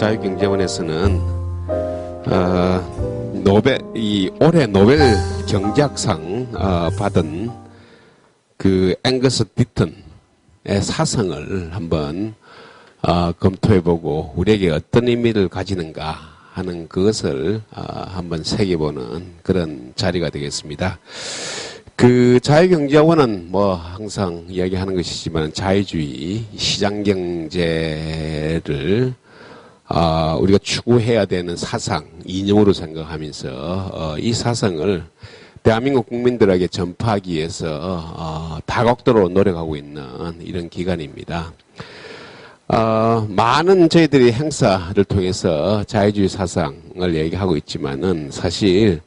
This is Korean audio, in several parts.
자유경제원에서는 올해 노벨 경제학상 받은 그 앵거스 디튼의 사상을 한번 검토해보고 우리에게 어떤 의미를 가지는가 하는 그것을 한번 새겨보는 그런 자리가 되겠습니다. 그 자유경제원은 뭐 항상 이야기하는 것이지만 자유주의 시장경제를 우리가 추구해야 되는 사상, 이념으로 생각하면서 이 사상을 대한민국 국민들에게 전파하기 위해서 다각도로 노력하고 있는 이런 기관입니다. 많은 저희들이 행사를 통해서 자유주의 사상을 얘기하고 있지만은 사실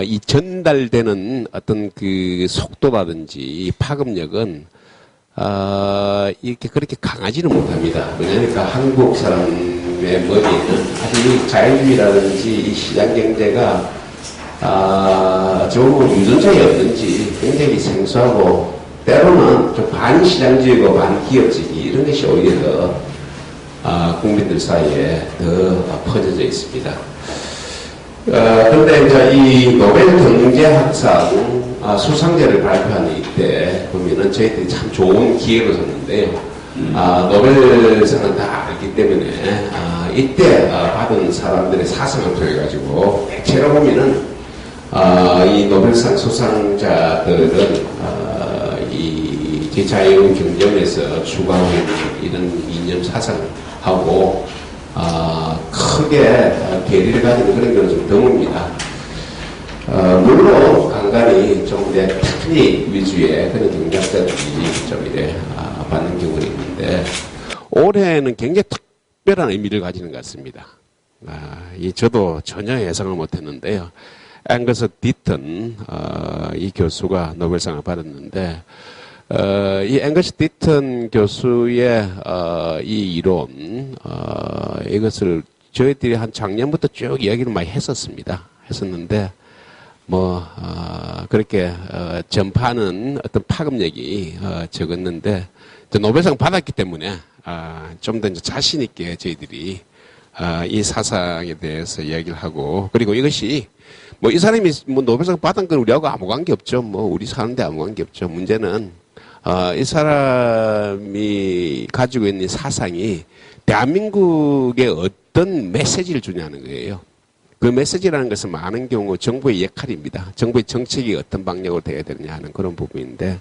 이 전달되는 어떤 그 속도라든지 파급력은 이렇게 그렇게 강하지는 못합니다. 왜냐니까 한국 사람의 머리에는 아직 자유주의라든지 이 시장경제가 좀 유전자였는지 굉장히 생소하고 때로는 좀 반시장주의고 반기업주의 이런 것이 오히려 더 국민들 사이에 더 퍼져져 있습니다. 그런데 이제 이 노벨 경제학상 수상자를 발표하는 이때 보면은 저희들이 참 좋은 기회로 섰는데요. 노벨상은 다 알기 때문에 이때 받은 사람들의 사상을 통해 가지고 대체로 보면은 이 노벨상 수상자들은 이 자유경제원에서 추구하고 있는 이런 이념 사상하고 크게 괴리를 가지는 그런 경우는 좀 드뭅니다. 물론 간간히 좀 이제 테크닉 위주의 그런 경제학자들이 좀 이래 받는 경우는 있는데 올해는 굉장히 특별한 의미를 가지는 것 같습니다. 저도 전혀 예상을 못했는데요. 앵거스 디튼 이 교수가 노벨상을 받았는데 이 앵거스 디튼 교수의 이 이론 이것을 저희들이 한 작년부터 쭉 이야기를 많이 했었는데 그렇게 전파하는 어떤 파급력이 적었는데 노벨상 받았기 때문에 좀 더 자신 있게 저희들이 이 사상에 대해서 이야기를 하고 그리고 이것이 이 사람이 노벨상 받은 건 우리하고 아무 관계 없죠. 우리 사는데 아무 관계 없죠. 문제는 이 사람이 가지고 있는 사상이 대한민국에 어떤 메시지를 주냐는 거예요. 그 메시지라는 것은 많은 경우 정부의 역할입니다. 정부의 정책이 어떤 방향으로 되어야 되느냐 하는 그런 부분인데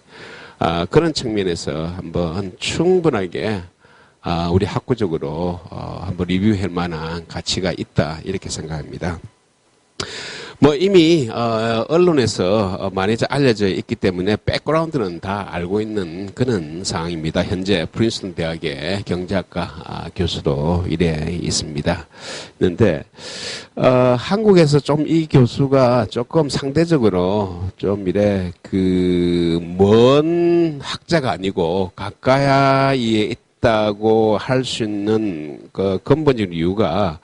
그런 측면에서 한번 충분하게 우리 학구적으로 한번 리뷰할 만한 가치가 있다 이렇게 생각합니다. 이미 언론에서 많이 알려져 있기 때문에 백그라운드는 다 알고 있는 그런 상황입니다. 현재 프린스턴 대학의 경제학과 교수로 일해 있습니다. 그런데 한국에서 좀 이 교수가 조금 상대적으로 좀 이래 먼 학자가 아니고 가까이에 있다고 할 수 있는 그 근본적인 이유가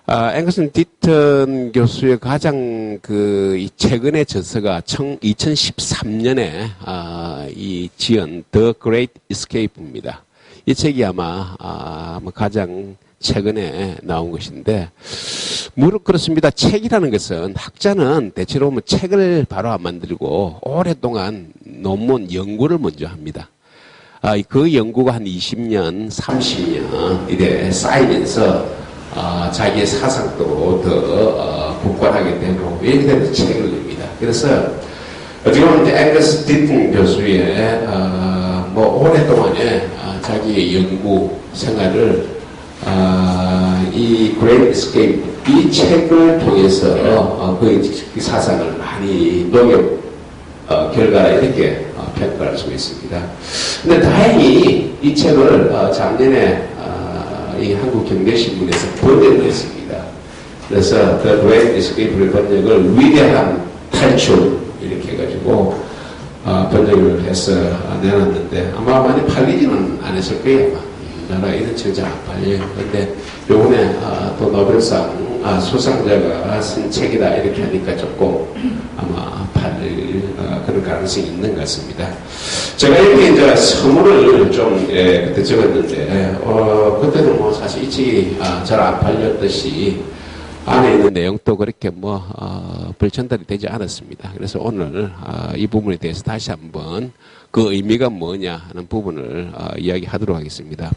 앵거스 디튼 교수의 가장 이 최근의 저서가 2013년에 이 지은 The Great Escape입니다. 이 책이 아마 가장 최근에 나온 것인데 무릇 그렇습니다. 책이라는 것은 학자는 대체로 책을 바로 안 만들고 오랫동안 논문 연구를 먼저 합니다. 그 연구가 한 20년, 30년 이래 쌓이면서 자기의 사상도 더 굳건하게 되고 이렇게 되면서 책을 냅니다. 그래서 어떻게 보면 이제 앵거스 디튼 교수의 오랫동안의 자기의 연구 생활을 이 Great Escape 이 책을 통해서 그 사상을 많이 녹여 결과라 이렇게 평가할 수 있습니다. 근데 다행히 이 책을 작년에 이 한국경제신문에서 번역을 했습니다. 그래서 The Great Escape를 번역을 위대한 탈출 이렇게 해가지고 번역을 해서 내놨는데 아마 많이 팔리지는 않았을 거예요. 우리나라 이런 책이 잘 안 팔려요. 근데 요번에 또 노벨상 수상자가 쓴 책이다 이렇게 하니까 조금 아마 팔릴 그런 가능성이 있는 것 같습니다. 제가 이렇게 이제 서문을 좀 그때 적었는데 그때는 뭐 사실 이 책이 잘 안 팔렸듯이 안에 있는 내용도 그렇게 불전달이 되지 않았습니다. 그래서 오늘 이 부분에 대해서 다시 한번 그 의미가 뭐냐 하는 부분을 이야기하도록 하겠습니다.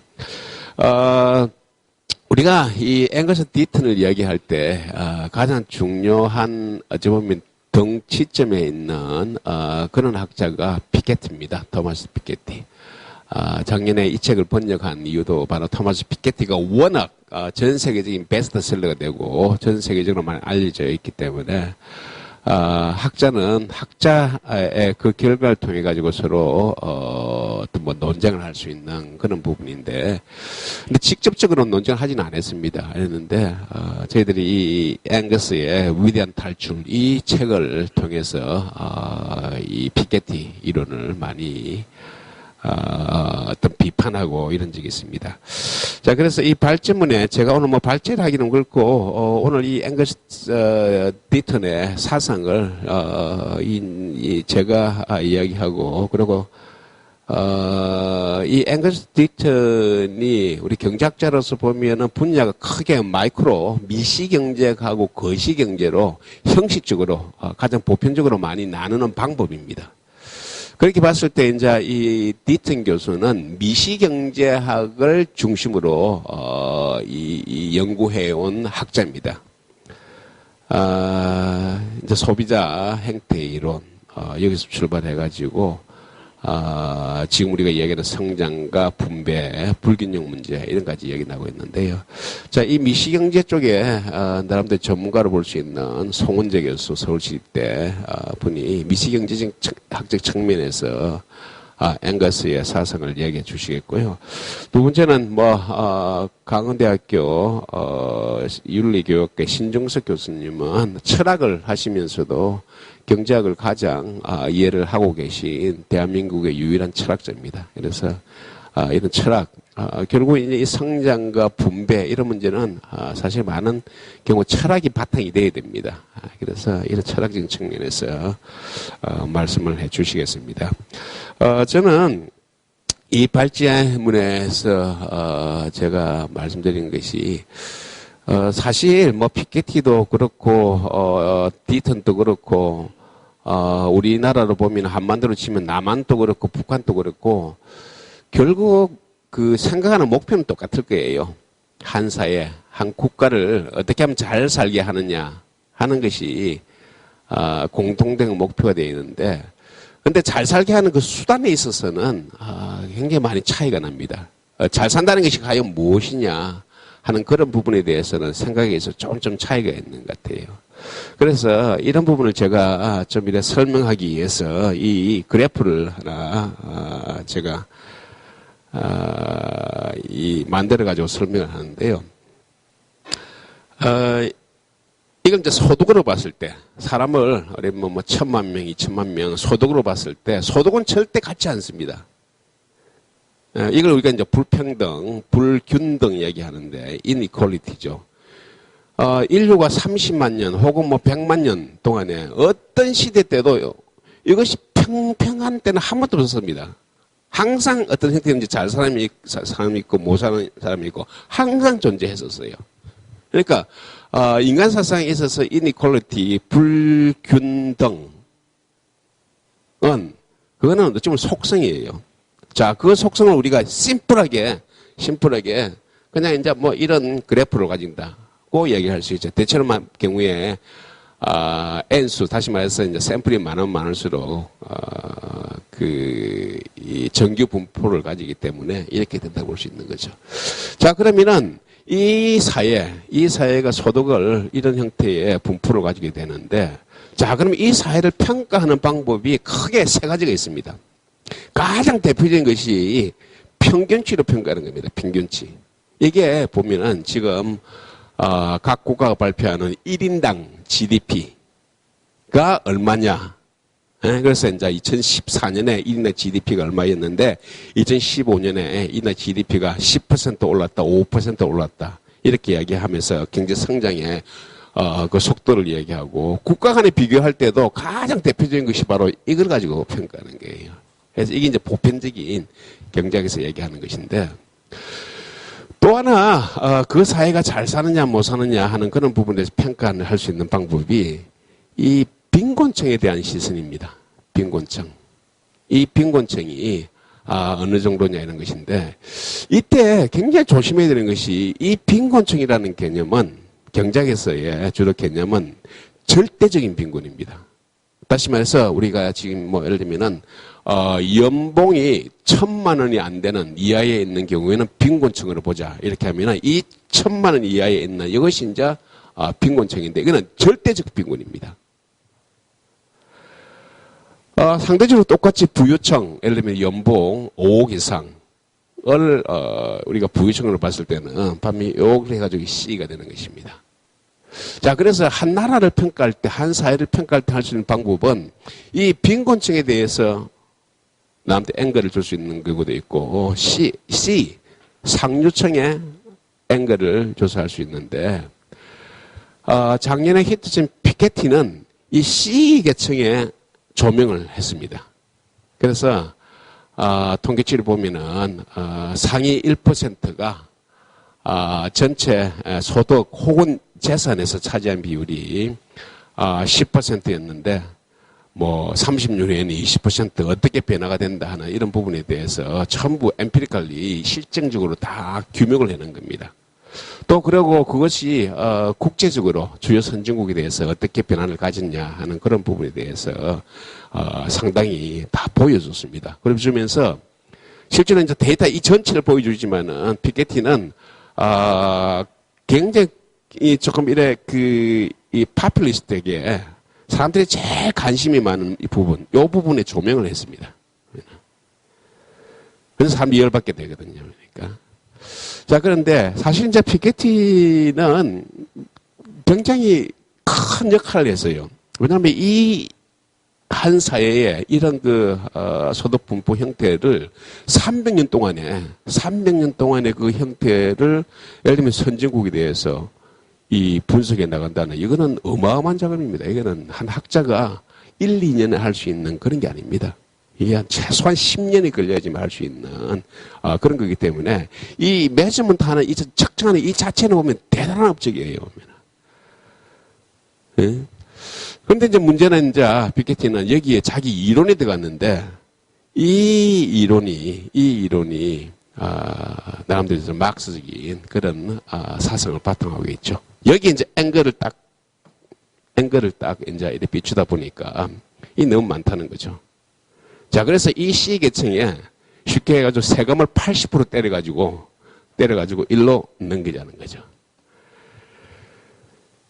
우리가 이 앵거스 디튼을 이야기할 때 가장 중요한 어찌 보면 덩치점에 있는 그런 학자가 피케티입니다. 토마스 피케티. 작년에 이 책을 번역한 이유도 바로 토마스 피케티가 워낙 전 세계적인 베스트셀러가 되고 전 세계적으로 많이 알려져 있기 때문에 학자는 학자의 그 결과를 통해 가지고 서로 어떤 논쟁을 할 수 있는 그런 부분인데, 근데 직접적으로 논쟁을 하지는 않았습니다. 했는데 저희들이 이 앵거스의 위대한 탈출 이 책을 통해서 이 피케티 이론을 많이 어떤 비판하고 이런 적이 있습니다. 자, 그래서 이 발제문에 제가 오늘 발제를 하기는 그렇고, 오늘 이 앵거스 디튼의 사상을, 제가 이야기하고, 그리고, 이 앵거스 디튼이 우리 경제학자로서 보면은 분야가 크게 마이크로, 미시경제하고 거시경제로 형식적으로, 가장 보편적으로 많이 나누는 방법입니다. 그렇게 봤을 때 이제 이 디튼 교수는 미시경제학을 중심으로 이 연구해온 학자입니다. 이제 소비자 행태 이론 여기서 출발해가지고 지금 우리가 이야기하는 성장과 분배, 불균형 문제 이런 가지 이야기 나오고 있는데요. 자, 이 미시경제 쪽에 나름대로 전문가로 볼 수 있는 송은재 교수 서울시대 분이 미시경제적 학적 측면에서 앵거스의 사상을 이야기해 주시겠고요. 두 번째는 강원대학교 윤리교육계 신정석 교수님은 철학을 하시면서도 경제학을 가장 이해를 하고 계신 대한민국의 유일한 철학자입니다. 그래서 이런 철학, 결국 이제 이 성장과 분배 이런 문제는 사실 많은 경우 철학이 바탕이 돼야 됩니다. 그래서 이런 철학적인 측면에서 말씀을 해주시겠습니다. 저는 이 발제문에서 제가 말씀드린 것이 사실 피케티도 그렇고 디튼도 그렇고 우리나라로 보면 한반도로 치면 남한도 그렇고 북한도 그렇고 결국 그 생각하는 목표는 똑같을 거예요. 한 사회, 한 국가를 어떻게 하면 잘 살게 하느냐 하는 것이 공통된 목표가 되어 있는데, 근데 잘 살게 하는 그 수단에 있어서는 굉장히 많이 차이가 납니다. 잘 산다는 것이 과연 무엇이냐 하는 그런 부분에 대해서는 생각에서 좀 차이가 있는 것 같아요. 그래서 이런 부분을 제가 좀 이렇게 설명하기 위해서 이 그래프를 하나 제가 만들어 가지고 설명을 하는데요. 이건 이제 소득으로 봤을 때 사람을 1,000만 명, 2,000만 명 소득으로 봤을 때 소득은 절대 같지 않습니다. 이걸 우리가 이제 불평등, 불균등 얘기하는데 inequality죠. 인류가 30만 년 혹은 100만 년 동안에 어떤 시대 때도 이것이 평평한 때는 한 번도 없었습니다. 항상 어떤 형태인지 잘 사람이 있고 못 사는 사람이 있고 항상 존재했었어요. 그러니까 인간 사상에 있어서 inequality, 불균등은 그거는 어쩌면 속성이에요. 자, 그 속성을 우리가 심플하게 그냥 이제 이런 그래프를 가진다고 얘기할 수 있죠. 대체로 경우에 n수, 다시 말해서 이제 샘플이 많으면 많을수록 이 정규 분포를 가지기 때문에 이렇게 된다고 볼 수 있는 거죠. 자, 그러면은 이 사회가 소득을 이런 형태의 분포를 가지게 되는데, 자, 그럼 이 사회를 평가하는 방법이 크게 세 가지가 있습니다. 가장 대표적인 것이 평균치로 평가하는 겁니다. 평균치. 이게 보면은 지금 각 국가가 발표하는 1인당 GDP가 얼마냐 그래서 이제 2014년에 1인당 GDP가 얼마였는데 2015년에 1인당 GDP가 10% 올랐다, 5% 올랐다. 이렇게 이야기하면서 경제 성장의 그 속도를 얘기하고 국가 간에 비교할 때도 가장 대표적인 것이 바로 이걸 가지고 평가하는 거예요. 그래서 이게 이제 보편적인 경제학에서 얘기하는 것인데 또 하나 그 사회가 잘 사느냐 못 사느냐 하는 그런 부분에서 평가를 할 수 있는 방법이 이 빈곤층에 대한 시선입니다. 빈곤층. 이 빈곤층이 어느 정도냐 이런 것인데 이때 굉장히 조심해야 되는 것이 이 빈곤층이라는 개념은 경제학에서의 주로 개념은 절대적인 빈곤입니다. 다시 말해서 우리가 지금 뭐 예를 들면은 연봉이 1,000만 원이 안 되는 이하에 있는 경우에는 빈곤층으로 보자. 이렇게 하면은 이 1,000만 원 이하에 있는 이것이 이제 빈곤층인데 이거는 절대적 빈곤입니다. 상대적으로 똑같이 부유층, 예를 들면 연봉 5억 이상을 우리가 부유층으로 봤을 때는 반면 요걸 해가지고 C가 되는 것입니다. 자, 그래서 한 나라를 평가할 때, 한 사회를 평가할 때 할 수 있는 방법은 이 빈곤층에 대해서 남한테 앵글을 줄 수 있는 경우도 있고 C, 상류층에 앵글을 조사할 수 있는데 작년에 히트친 피케티는 이 C 계층에 조명을 했습니다. 그래서 통계치를 보면은 상위 1%가 전체 소득 혹은 재산에서 차지한 비율이 10%였는데 뭐 30년에는 20% 어떻게 변화가 된다 하는 이런 부분에 대해서 전부 엠피리컬리 실증적으로 다 규명을 해놓은 겁니다. 또 그리고 그것이 국제적으로 주요 선진국에 대해서 어떻게 변화를 가졌냐 하는 그런 부분에 대해서 상당히 다 보여줬습니다. 그러면서 실제로 이제 데이터 이 전체를 보여주지만은 피케티는 굉장히 조금 이래 이 파퓰리스트에게 사람들이 제일 관심이 많은 이 부분, 이 부분에 조명을 했습니다. 그래서 사람들이 열받게 되거든요. 그러니까. 자, 그런데 사실 이제 피케티는 굉장히 큰 역할을 했어요. 왜냐하면 이 한 사회에 이런 소득 분포 형태를 300년 동안에 그 형태를 예를 들면 선진국에 대해서 이 분석해 나간다는 이거는 어마어마한 작업입니다. 이거는 한 학자가 1, 2년에 할 수 있는 그런 게 아닙니다. 이게 최소한 10년이 걸려야지만 할 수 있는 그런 거기 때문에 이 매저먼트 하는 이 측정하는 이 자체는 보면 대단한 업적이에요. 예? 그런데 이제 문제는 이제 피케티는 여기에 자기 이론이 들어갔는데 이 이론이 나름대로 막스적인 그런 사상을 바탕하고 있죠. 여기 이제 앵글을 딱 이제 이렇게 비추다 보니까 이 너무 많다는 거죠. 자, 그래서 이 C계층에 쉽게 해가지고 세금을 80% 때려가지고 일로 넘기자는 거죠.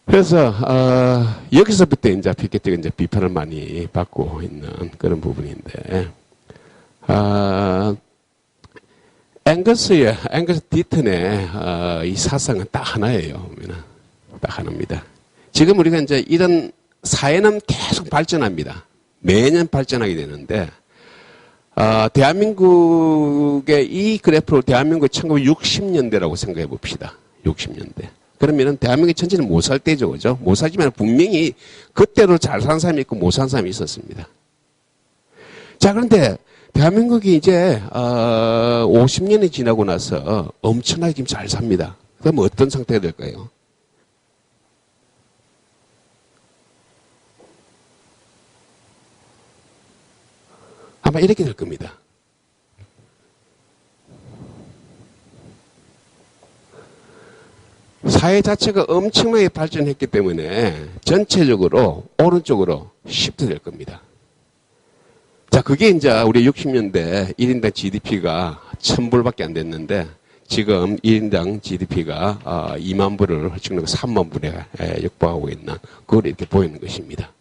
그래서, 여기서부터 이제 피케티가 이제 비판을 많이 받고 있는 그런 부분인데, 앵거스 디튼의 이 사상은 딱 하나예요. 딱 하나입니다. 지금 우리가 이제 이런 사회는 계속 발전합니다. 매년 발전하게 되는데, 대한민국의 이 그래프로 대한민국 1960년대라고 생각해 봅시다. 60년대. 그러면은 대한민국의 전체는 못 살 때죠, 그죠? 못 살지만 분명히 그때로 잘 산 사람이 있고 못 산 사람이 있었습니다. 자, 그런데 대한민국이 이제 50년이 지나고 나서 엄청나게 지금 잘 삽니다. 그럼 어떤 상태가 될까요? 아마 이렇게 될 겁니다. 사회 자체가 엄청나게 발전했기 때문에 전체적으로 오른쪽으로 시프트 될 겁니다. 자, 그게 이제 우리 60년대 1인당 GDP가 1,000불밖에 안 됐는데 지금 1인당 GDP가 2만 불을 헐찍는 3만 불에 육박하고 있는 그걸 이렇게 보이는 것입니다.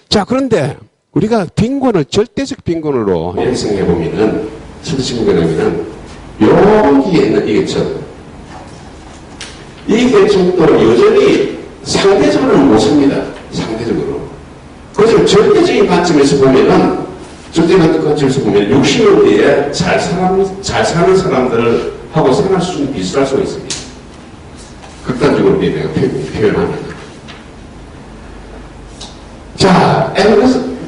자, 그런데 우리가 빈곤을 절대적 빈곤으로 형성해 보면은 선진국이라면은 여기에 있는 이 계층, 이 계층도 여전히 상대적으로는 못 씁니다. 상대적으로. 그것을 절대적인 관점에서 보면은, 절대적인 관점에서 보면 60년대에 잘 사는 사람들하고 생활 수준이 비슷할 수가 있습니다. 극단적으로 내가 표현하면. 자,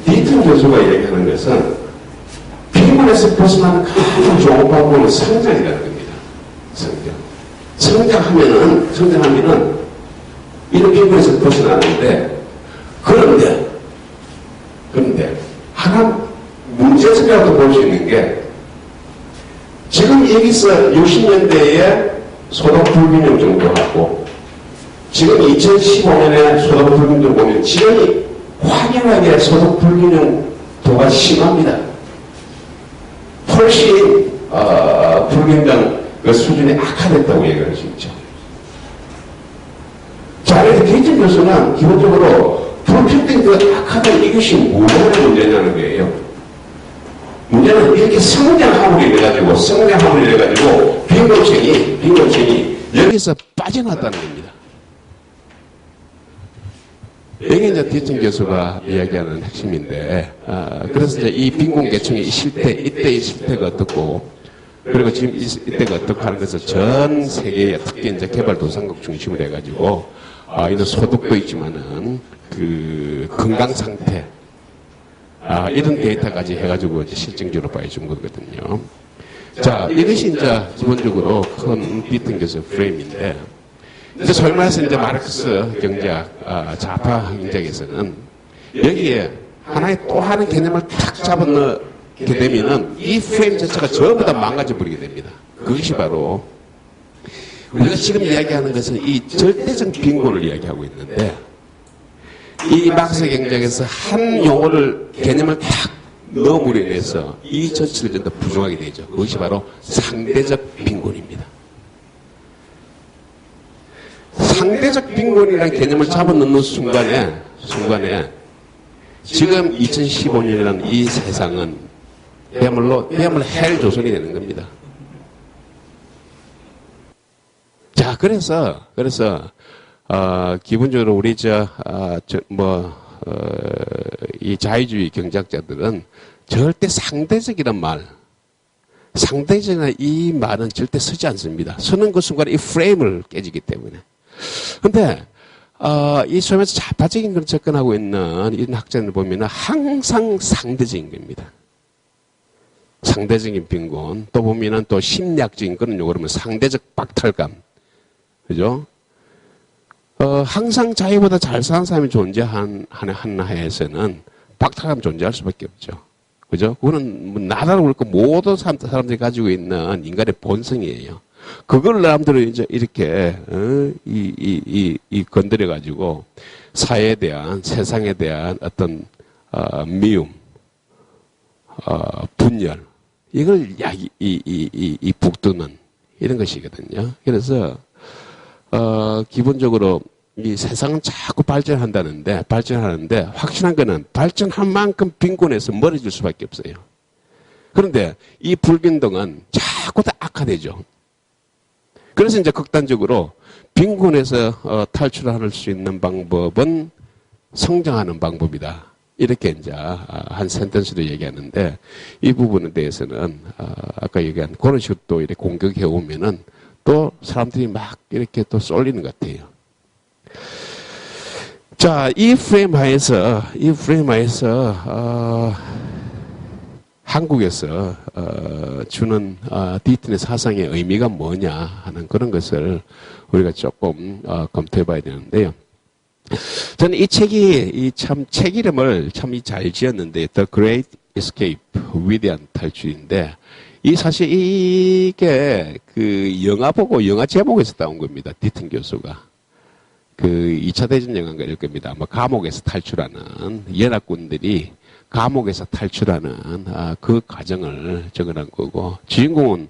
디튼 교수가 얘기하는 것은 빈곤에서 벗어나는 가장 좋은 방법은 성장이라는 겁니다. 성장하면은 이런 빈곤에서 벗어나는데, 그런데 하나 문제점이라고 볼 수 있는 게, 지금 여기서 60년대에 소득 불균형 정도하고 지금 2015년에 소득 불균형 보면 지금이 확연하게 소득 불균형도가 심합니다. 훨씬 불균형 그 수준이 악화됐다고 얘기할 수 있죠. 자, 그래서 디튼 교수는 기본적으로 불평등 그 악화된 이것이 뭐가 문제냐는 거예요. 문제는 이렇게 성장함으로 인해가지고 빈곤층이 여기서 빠져나왔다는 겁니다. 이게 이제 디튼 교수가 이야기하는 핵심인데, 그래서 이제 이 빈곤 계층의 이때의 실태가 어떻고, 그리고 지금 이때가 어떻고 하는 것을 전 세계에 특히 이제 개발도상국 중심으로 해가지고, 이런 소득도 있지만은, 그 건강 상태, 이런 데이터까지 해가지고 이제 실증적으로 보여준 거거든요. 자, 이것이 이제 기본적으로 큰 디튼 교수의 프레임인데, 이제 소위 말해서 이제 마르크스 경제학, 좌파 경제학에서는 여기에 하나의 또 하나의 개념을 탁 잡아넣게 되면은 이 프레임 자체가 전부 다 망가져 버리게 됩니다. 그것이 바로 우리가 지금 이야기하는 것은 이 절대적 빈곤을 이야기하고 있는데, 이 마르크스 경제학에서 한 용어를 개념을 탁 넣음으로 인해서 이 전체를 좀 더 부정하게 되죠. 그것이 바로 상대적 빈곤입니다. 상대적 빈곤이라는 개념을 잡아넣는 순간에 지금 2015년이라는 이 세상은 그야말로 헬 조선이 되는 겁니다. 자, 그래서 기본적으로 우리 이 자유주의 경제학자들은 절대 상대적이란 상대적이라는 이 말은 절대 쓰지 않습니다. 쓰는 그 순간에 이 프레임을 깨지기 때문에. 근데, 이 소위에서 좌파적인 걸 접근하고 있는 이런 학자들 보면은 항상 상대적인 겁니다. 상대적인 빈곤, 또 보면은 또 심리학적인 그런 용어로 하면 상대적 박탈감. 그죠? 항상 자기보다 잘 사는 사람이 존재하는 하에서는 박탈감 존재할 수밖에 없죠. 그죠? 그거는 뭐 나라를 그렇고 모든 사람들이 가지고 있는 인간의 본성이에요. 그걸 남들은 이제 이렇게, 건드려 가지고 사회에 대한, 세상에 대한 어떤, 미움, 분열, 이걸 북두는 이런 것이거든요. 그래서, 기본적으로 이 세상은 자꾸 발전하는데 확실한 거는 발전한 만큼 빈곤에서 멀어질 수밖에 없어요. 그런데 이 불균등은 자꾸 더 악화되죠. 그래서 이제 극단적으로 빈곤에서 탈출할 수 있는 방법은 성장하는 방법이다. 이렇게 이제 한 센텐스로 얘기하는데 이 부분에 대해서는 아까 얘기한 그런 식으로 또 이렇게 공격해 오면은 또 사람들이 막 이렇게 또 쏠리는 것 같아요. 자, 이 프레임 하에서 한국에서 주는 디튼의 사상의 의미가 뭐냐 하는 그런 것을 우리가 조금 검토해 봐야 되는데요. 저는 이 책이 책 이름을 참 잘 지었는데 The Great Escape, 위대한 탈출인데 사실 이게 그 영화 제목에서 따온 겁니다. 디튼 교수가. 그 2차 대전 영화인가 이럴 겁니다. 아마 감옥에서 탈출하는 연합군들이 감옥에서 탈출하는 그 과정을 적어낸 거고 주인공은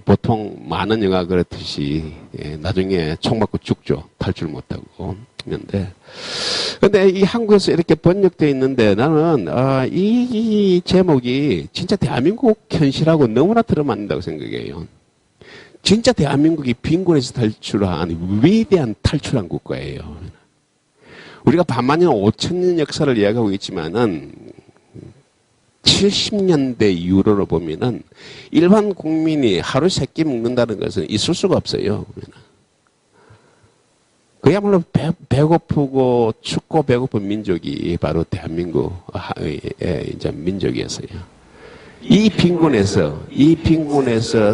보통 많은 영화 그렇듯이 나중에 총 맞고 죽죠. 탈출 못하고. 근데 이 한국에서 이렇게 번역되어 있는데 나는 이 제목이 진짜 대한민국 현실하고 너무나 들어맞는다고 생각해요. 진짜 대한민국이 빈곤에서 탈출한 위대한 탈출한 국가예요. 우리가 반만년 5천년 역사를 이야기하고 있지만은 70년대 이후로 보면은 일반 국민이 하루 3끼 먹는다는 것은 있을 수가 없어요. 그야말로 배고프고 춥고 배고픈 민족이 바로 대한민국의 이제 민족이었어요. 이 빈곤에서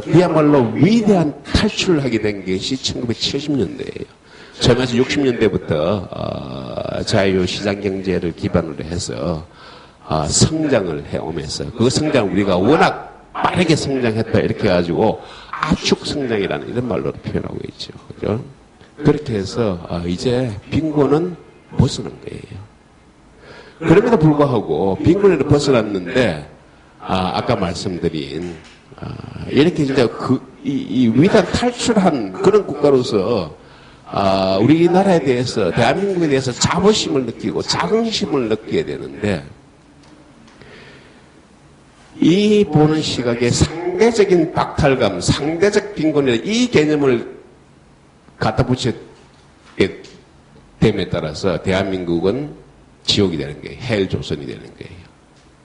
그야말로 위대한 탈출을 하게 된 것이 1970년대예요. 처음에서 60년대부터 자유시장 경제를 기반으로 해서 성장을 해오면서 그 성장 우리가 워낙 빠르게 성장했다 이렇게 해가지고 압축 성장이라는 이런 말로 표현하고 있죠. 그죠? 그렇게 해서 이제 빈곤은 벗어난 거예요. 그럼에도 불구하고 빈곤에도 벗어났는데 아까 말씀드린 이렇게 진짜 이 위대한 탈출한 그런 국가로서 우리나라에 대해서 대한민국에 대해서 자부심을 느끼고 자긍심을 느끼게 되는데 이 보는 시각에 상대적인 박탈감, 상대적 빈곤이라는 이 개념을 갖다 붙이게 됨에 따라서 대한민국은 지옥이 되는 거예요. 헬조선이 되는 거예요.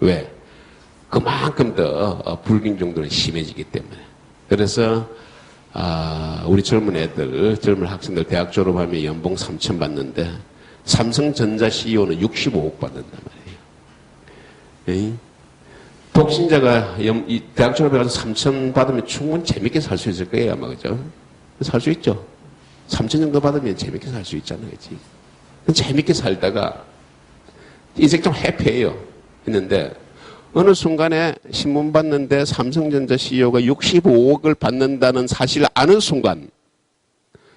왜? 그만큼 더 불균 정도는 심해지기 때문에. 그래서 우리 젊은 학생들 대학 졸업하면 연봉 3천 받는데 삼성전자 CEO는 65억 받는단 말이에요. 독신자가 대학 졸업해가지고 3천 받으면 충분히 재밌게 살 수 있을 거예요, 아마. 그죠? 살 수 있죠? 3천 정도 받으면 재밌게 살 수 있잖아요, 그치? 재밌게 살다가 인생 좀 해피해요. 했는데 어느 순간에 신문 봤는데 삼성전자 CEO가 65억을 받는다는 사실을 아는 순간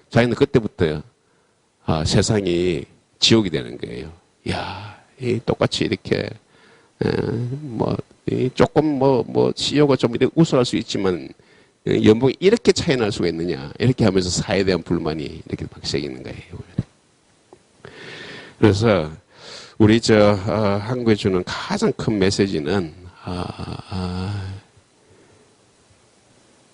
자기는 그때부터 세상이 지옥이 되는 거예요. 야, 똑같이 이렇게 조금 CEO가 좀 이렇게 우sul할 수 있지만 연봉이 이렇게 차이 날 수가 있느냐 이렇게 하면서 사회에 대한 불만이 이렇게 막 생기는 거예요. 그래서 우리 한국에 주는 가장 큰 메시지는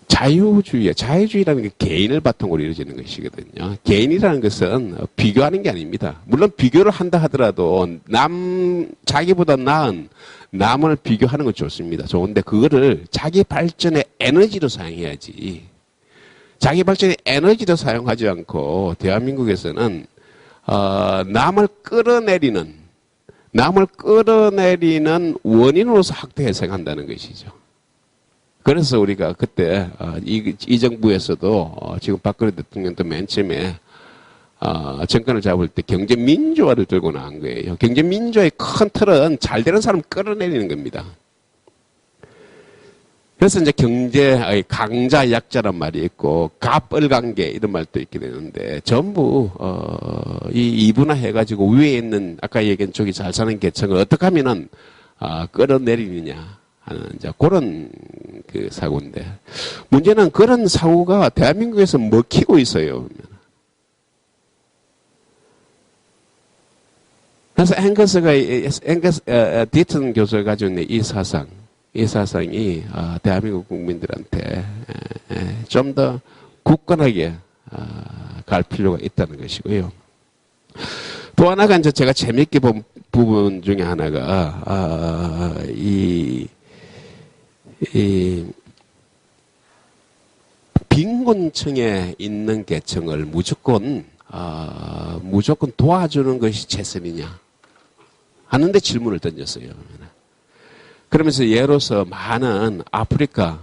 자유주의라는 게 개인을 바탕으로 이루어지는 것이거든요. 개인이라는 것은 비교하는 게 아닙니다. 물론 비교를 한다 하더라도 자기보다 나은 남을 비교하는 건 좋습니다. 좋은데 그거를 자기 발전의 에너지로 사용해야지. 자기 발전의 에너지로 사용하지 않고 대한민국에서는 남을 끌어내리는 원인으로서 학대 해석한다는 것이죠. 그래서 우리가 그때 이 정부에서도 지금 박근혜 대통령도 맨 처음에 정권을 잡을 때 경제민주화를 들고 나온 거예요. 경제민주화의 큰 틀은 잘 되는 사람 끌어내리는 겁니다. 그래서 이제 강자 약자란 말이 있고 갑을관계 이런 말도 있게 되는데 전부 이 이분화해가지고 위에 있는 아까 얘기한 쪽이 잘 사는 계층을 어떻게 하면은 끌어내리느냐 하는 이제 그런 그 사고인데 문제는 그런 사고가 대한민국에서 먹히고 있어요. 그래서 디튼 교수가 가지고 있는 이 사상이 대한민국 국민들한테 좀 더 굳건하게 갈 필요가 있다는 것이고요. 또 하나가 이제 제가 재밌게 본 부분 중에 하나가 이 빈곤층에 있는 계층을 무조건 도와주는 것이 최선이냐 하는데 질문을 던졌어요. 그러면서 예로서 많은 아프리카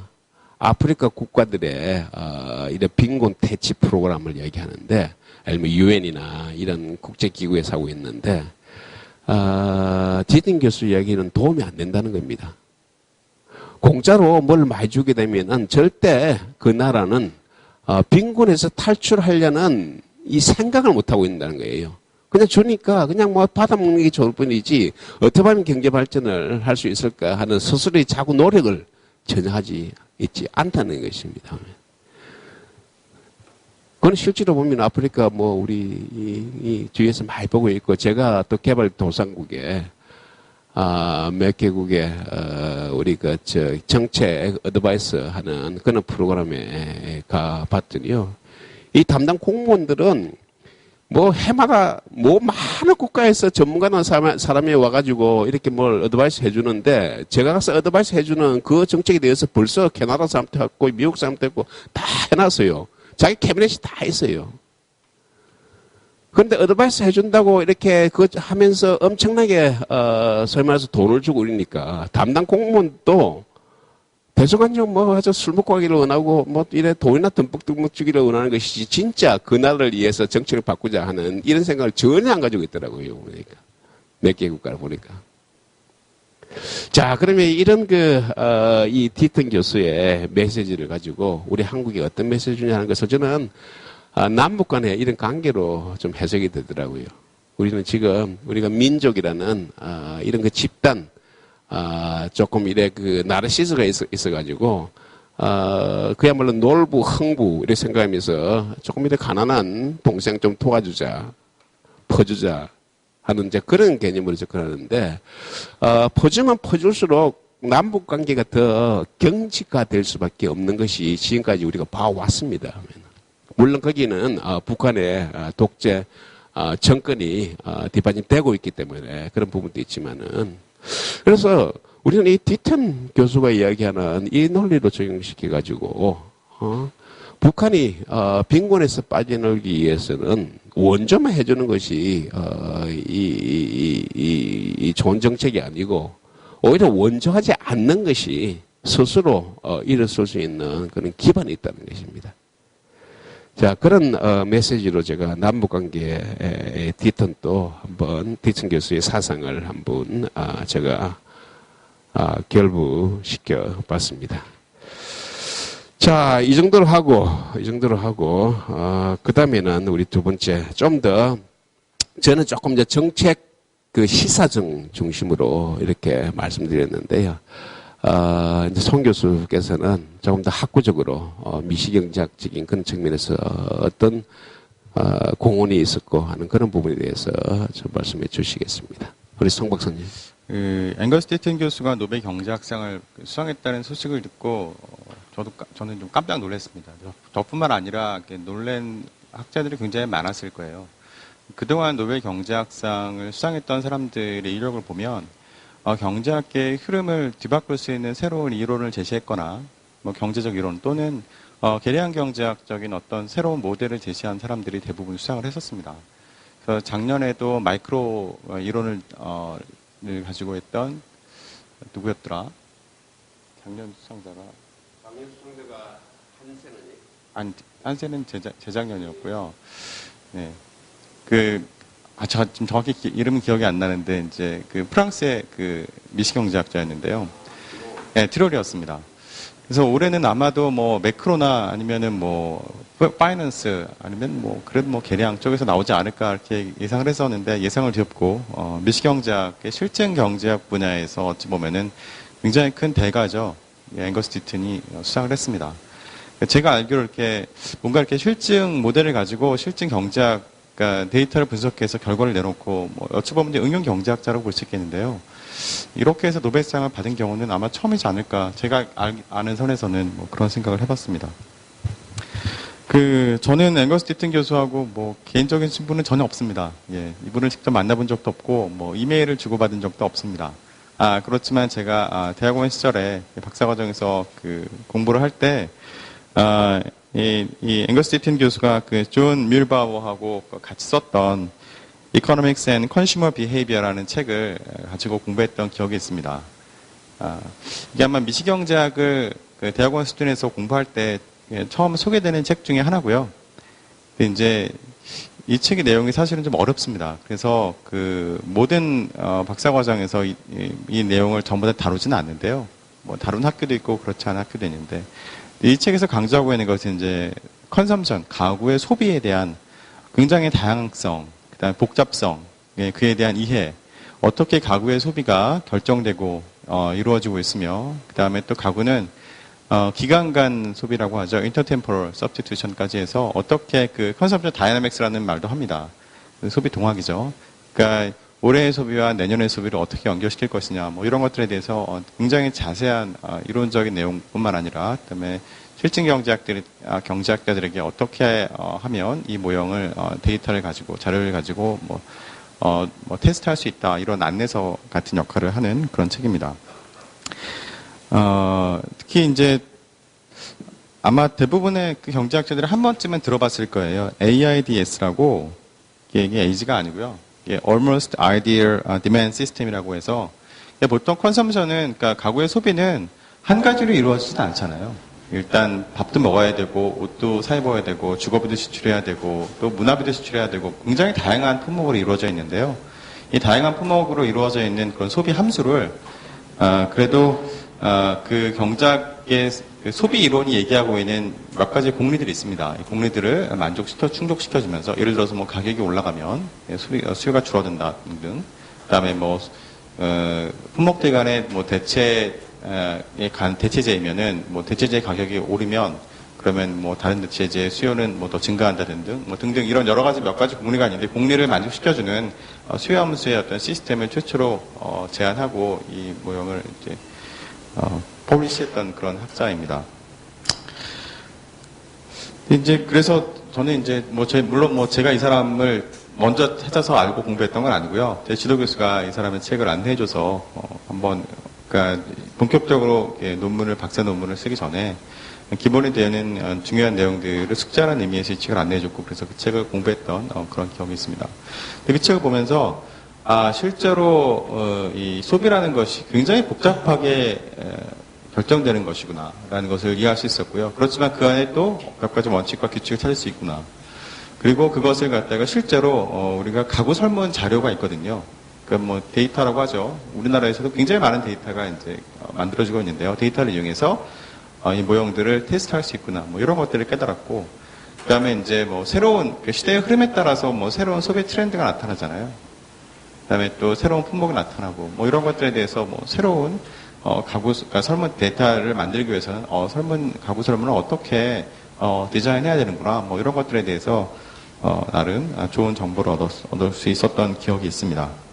국가들의 이런 빈곤 퇴치 프로그램을 얘기하는데, 아니면 유엔이나 이런 국제기구에서 하고 있는데, 디든 교수 이야기는 도움이 안 된다는 겁니다. 공짜로 뭘 많이 주게 되면은 절대 그 나라는 빈곤에서 탈출하려는 이 생각을 못 하고 있다는 거예요. 그냥 주니까 그냥 받아먹는 게 좋을 뿐이지 어떻게 하면 경제 발전을 할 수 있을까 하는 스스로의 자꾸 노력을 전혀 하지 있지 않다는 것입니다. 그건 실제로 보면 아프리카 우리 이 주위에서 많이 보고 있고 제가 또 개발도상국에 몇 개국에 우리 정책 어드바이스 하는 그런 프로그램에 가 봤더니요. 이 담당 공무원들은 뭐 해마다 뭐 많은 국가에서 전문가나 사람이 와가지고 이렇게 뭘 어드바이스 해주는데 제가 가서 어드바이스 해주는 그 정책에 대해서 벌써 캐나다 사람도 했고 미국 사람도 했고 다 해놨어요. 자기 캐비넷이 다 있어요. 그런데 어드바이스 해준다고 이렇게 그 하면서 엄청나게 소위 말해서 돈을 주고 그러니까 담당 공무원도 대소관령 뭐 아주 술 먹고 가기를 원하고 뭐 이래 돈이나 듬뿍듬뿍 주기를 원하는 것이지 진짜 그 나라를 위해서 정책을 바꾸자 하는 이런 생각을 전혀 안 가지고 있더라고요. 보니까 몇 개 국가를 보니까. 자, 그러면 이런 이 디튼 교수의 메시지를 가지고 우리 한국이 어떤 메시지냐 하는 것을 저는 남북 간의 이런 관계로 좀 해석이 되더라고요. 우리는 지금 우리가 민족이라는 이런 그 집단 조금 이래 그 나르시스가 있어가지고 그야말로 놀부 흥부 이렇게 생각하면서 조금 이래 가난한 동생 좀 도와주자 퍼주자 하는 이제 그런 개념으로 접근하는데 퍼주면 퍼줄수록 남북 관계가 더 경직화될 수밖에 없는 것이 지금까지 우리가 봐왔습니다. 물론 거기는 북한의 독재 정권이 뒷받침되고 있기 때문에 그런 부분도 있지만은 그래서 우리는 이 디튼 교수가 이야기하는 이 논리로 적용시켜가지고 북한이 빈곤에서 빠져나오기 위해서는 원조만 해주는 것이 이 좋은 정책이 아니고 오히려 원조하지 않는 것이 스스로 일어설 수 있는 그런 기반이 있다는 것입니다. 자, 그런 메시지로 제가 남북관계의 디튼도 한번 디튼 교수의 사상을 한번 제가 결부시켜 봤습니다. 자, 이 정도로 하고 그 다음에는 우리 두 번째 좀 더 저는 조금 이제 정책 그 시사정 중심으로 이렇게 말씀드렸는데요. 이제 송 교수께서는 조금 더 학구적으로 미시경제학적인 그런 측면에서 어떤 공헌이 있었고 하는 그런 부분에 대해서 좀 말씀해 주시겠습니다. 우리 송 박사님. 앵거스 디튼 교수가 노벨 경제학상을 수상했다는 소식을 듣고 저는 좀 깜짝 놀랐습니다. 저뿐만 아니라 놀란 학자들이 굉장히 많았을 거예요. 그동안 노벨 경제학상을 수상했던 사람들의 이력을 보면 경제학계의 흐름을 뒤바꿀 수 있는 새로운 이론을 제시했거나 뭐 경제적 이론 또는 계량 경제학적인 어떤 새로운 모델을 제시한 사람들이 대부분 수상을 했었습니다. 그래서 작년에도 마이크로 이론을 가지고 했던 누구였더라? 작년 수상자가 한센은? 아니, 한센은 재작년이었고요. 네. 제가 지금 정확히 이름은 기억이 안 나는데, 이제, 프랑스의 미시경제학자였는데요. 네, 트롤이었습니다. 그래서 올해는 아마도 뭐, 매크로나 아니면은 뭐, 파이낸스 아니면 그래도 계량 쪽에서 나오지 않을까 이렇게 예상을 했었는데, 예상을 뒤엎고, 미시경제학의 실증 경제학 분야에서 어찌 보면은 굉장히 큰 대가죠. 앵거스 디튼이 수상을 했습니다. 제가 알기로 뭔가 이렇게 실증 모델을 가지고 실증 경제학 그러니까 데이터를 분석해서 결과를 내놓고 어찌 보면 응용 경제학자라고 볼 수 있겠는데요. 이렇게 해서 노벨상을 받은 경우는 아마 처음이지 않을까. 제가 아는 선에서는 그런 생각을 해봤습니다. 저는 앵거스 디튼 교수하고 개인적인 친분은 전혀 없습니다. 예, 이분을 직접 만나본 적도 없고 이메일을 주고받은 적도 없습니다. 그렇지만 제가 대학원 시절에 박사과정에서 공부를 할 때 이 앵거스 디튼 교수가 존 뮬바워하고 같이 썼던 Economics and Consumer Behavior라는 책을 가지고 공부했던 기억이 있습니다. 이게 아마 미시경제학을 대학원 수준에서 공부할 때 처음 소개되는 책 중에 하나고요. 근데 이제 이 책의 내용이 사실은 좀 어렵습니다. 그래서 모든 박사과정에서 이 내용을 전부 다 다루지는 않는데요. 다룬 학교도 있고 그렇지 않은 학교도 있는데 이 책에서 강조하고 있는 것은 이제 컨섬션, 가구의 소비에 대한 굉장히 다양성, 그다음에 복잡성, 그에 대한 이해, 어떻게 가구의 소비가 결정되고 이루어지고 있으며, 그다음에 또 가구는 기간 간 소비라고 하죠. intertemporal substitution까지 해서 어떻게 컨섬션 다이나믹스라는 말도 합니다. 소비 동학이죠. 그러니까 올해의 소비와 내년의 소비를 어떻게 연결시킬 것이냐, 이런 것들에 대해서 굉장히 자세한 이론적인 내용뿐만 아니라, 그다음에 실증 경제학자들에게 어떻게 하면 이 모형을 데이터를 가지고 자료를 가지고 테스트할 수 있다 이런 안내서 같은 역할을 하는 그런 책입니다. 특히 이제 아마 대부분의 그 경제학자들이 한 번쯤은 들어봤을 거예요. AIDS라고 이게 AI가 아니고요. 이게 Almost Ideal Demand System이라고 해서 보통 컨섬션은 그러니까 가구의 소비는 한 가지로 이루어지진 않잖아요. 일단 밥도 먹어야 되고 옷도 사 입어야 되고 주거비도 지출해야 되고 또 문화비도 지출해야 되고 굉장히 다양한 품목으로 이루어져 있는데요. 이 다양한 품목으로 이루어져 있는 그런 소비 함수를 그래도 그 경제학의 그 소비 이론이 얘기하고 있는 몇 가지 공리들이 있습니다. 이 공리들을 충족시켜주면서 예를 들어서 뭐 가격이 올라가면 수요가 줄어든다 등등. 그다음에 품목들 간의 대체제이면은 대체제 가격이 오르면 그러면 다른 대체제의 수요는 더 증가한다 등등 이런 여러 가지 몇 가지 공리가 있는데 공리를 만족시켜주는 수요 함수의 어떤 시스템을 최초로 제안하고 이 모형을 이제 퍼블리시했던 그런 학자입니다. 이제 그래서 저는 이제 물론 제가 이 사람을 먼저 찾아서 알고 공부했던 건 아니고요. 제 지도 교수가 이 사람의 책을 안내해줘서 한번 그러니까 본격적으로 박사 논문을 쓰기 전에 기본이 되는 중요한 내용들을 숙제하는 의미에서 이 책을 안내해줬고 그래서 그 책을 공부했던 그런 기억이 있습니다. 그 책을 보면서 실제로 이 소비라는 것이 굉장히 복잡하게 결정되는 것이구나라는 것을 이해할 수 있었고요. 그렇지만 그 안에 또 몇 가지 원칙과 규칙을 찾을 수 있구나. 그리고 그것을 갖다가 실제로 우리가 가구 설문 자료가 있거든요. 그러니까 데이터라고 하죠. 우리나라에서도 굉장히 많은 데이터가 이제 만들어지고 있는데요. 데이터를 이용해서 이 모형들을 테스트할 수 있구나. 이런 것들을 깨달았고, 그다음에 이제 새로운 시대의 흐름에 따라서 새로운 소비 트렌드가 나타나잖아요. 그다음에 또 새로운 품목이 나타나고 이런 것들에 대해서 새로운 그러니까 설문 데이터를 만들기 위해서는 가구 설문을 어떻게 디자인해야 되는구나. 이런 것들에 대해서 나름 좋은 정보를 얻을 수 있었던 기억이 있습니다.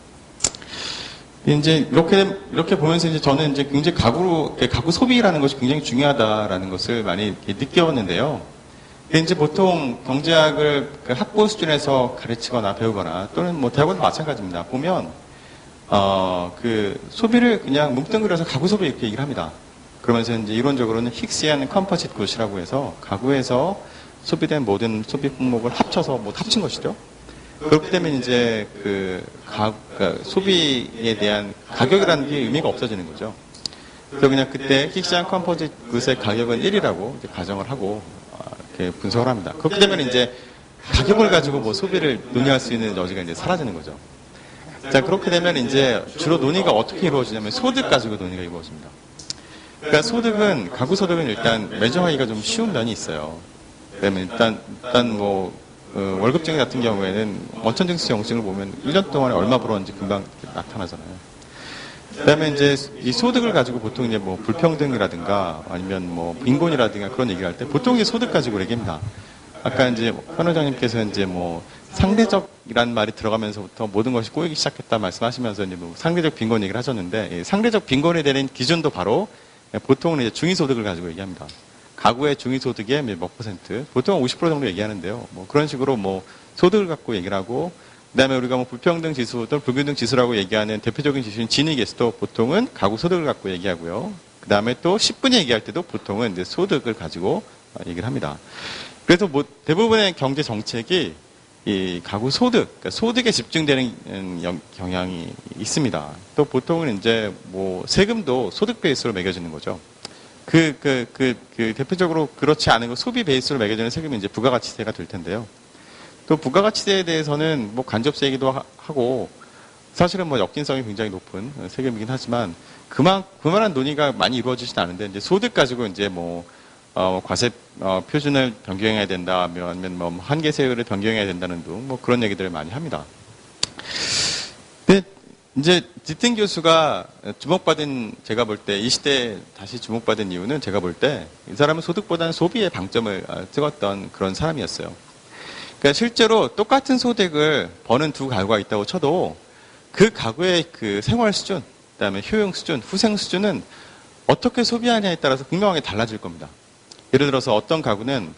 이제 이렇게 보면서 이제 저는 이제 굉장히 가구 소비라는 것이 굉장히 중요하다라는 것을 많이 느껴봤는데요. 근데 이제 보통 경제학을 학부 수준에서 가르치거나 배우거나 또는 대학원도 마찬가지입니다. 보면 그 소비를 그냥 뭉뚱그려서 가구 소비 이렇게 얘기를 합니다. 그러면서 이제 이론적으로는 힉시안 컴포짓 굿이라고 해서 가구에서 소비된 모든 소비 품목을 합쳐서 합친 것이죠. 그렇게 되면 이제 그러니까 소비에 대한 가격이라는 게 의미가 없어지는 거죠. 그래서 그냥 그때 힉시안 컴포짓 굿의 가격은 1이라고 이제 가정을 하고 이렇게 분석을 합니다. 그렇게 되면 이제 가격을 가지고 소비를 논의할 수 있는 여지가 이제 사라지는 거죠. 자, 그렇게 되면 이제 주로 논의가 어떻게 이루어지냐면 소득 가지고 논의가 이루어집니다. 그러니까 가구 소득은 일단 매정하기가 좀 쉬운 면이 있어요. 그러면 일단 월급쟁이 같은 경우에는 원천징수 영수증을 보면 1년 동안에 얼마 벌었는지 금방 나타나잖아요. 그다음에 이제 이 소득을 가지고 보통 이제 불평등이라든가 아니면 빈곤이라든가 그런 얘기를 할 때 보통 이 소득 가지고 얘기합니다. 아까 이제 현 회장님께서 이제 상대적이라는 말이 들어가면서부터 모든 것이 꼬이기 시작했다 말씀하시면서 이제 상대적 빈곤 얘기를 하셨는데 상대적 빈곤이 되는 기준도 바로 보통은 이제 중위소득을 가지고 얘기합니다. 가구의 중위소득의 몇 퍼센트, 보통 50% 정도 얘기하는데요. 그런 식으로 소득을 갖고 얘기를 하고, 그 다음에 우리가 불평등 지수 또는 불균등 지수라고 얘기하는 대표적인 지수인 지니계수도 보통은 가구 소득을 갖고 얘기하고요. 그 다음에 또 10분위 얘기할 때도 보통은 이제 소득을 가지고 얘기를 합니다. 그래서 대부분의 경제 정책이 이 가구 소득, 그러니까 소득에 집중되는 경향이 있습니다. 또 보통은 이제 세금도 소득 베이스로 매겨지는 거죠. 대표적으로 그렇지 않은 소비 베이스로 매겨지는 세금이 이제 부가가치세가 될 텐데요. 또 부가가치세에 대해서는 간접세이기도 하고 사실은 역진성이 굉장히 높은 세금이긴 하지만 그만한 논의가 많이 이루어지진 않은데 이제 소득 가지고 이제 과세 표준을 변경해야 된다, 아니면 한계세율을 변경해야 된다는 등 그런 얘기들을 많이 합니다. 근데 이제 디튼 교수가 제가 볼 때 이 시대에 다시 주목받은 이유는 제가 볼 때 이 사람은 소득보다는 소비에 방점을 찍었던 그런 사람이었어요. 그러니까 실제로 똑같은 소득을 버는 두 가구가 있다고 쳐도 그 가구의 생활 수준, 그다음에 효용 수준, 후생 수준은 어떻게 소비하냐에 따라서 분명하게 달라질 겁니다. 예를 들어서 어떤 가구는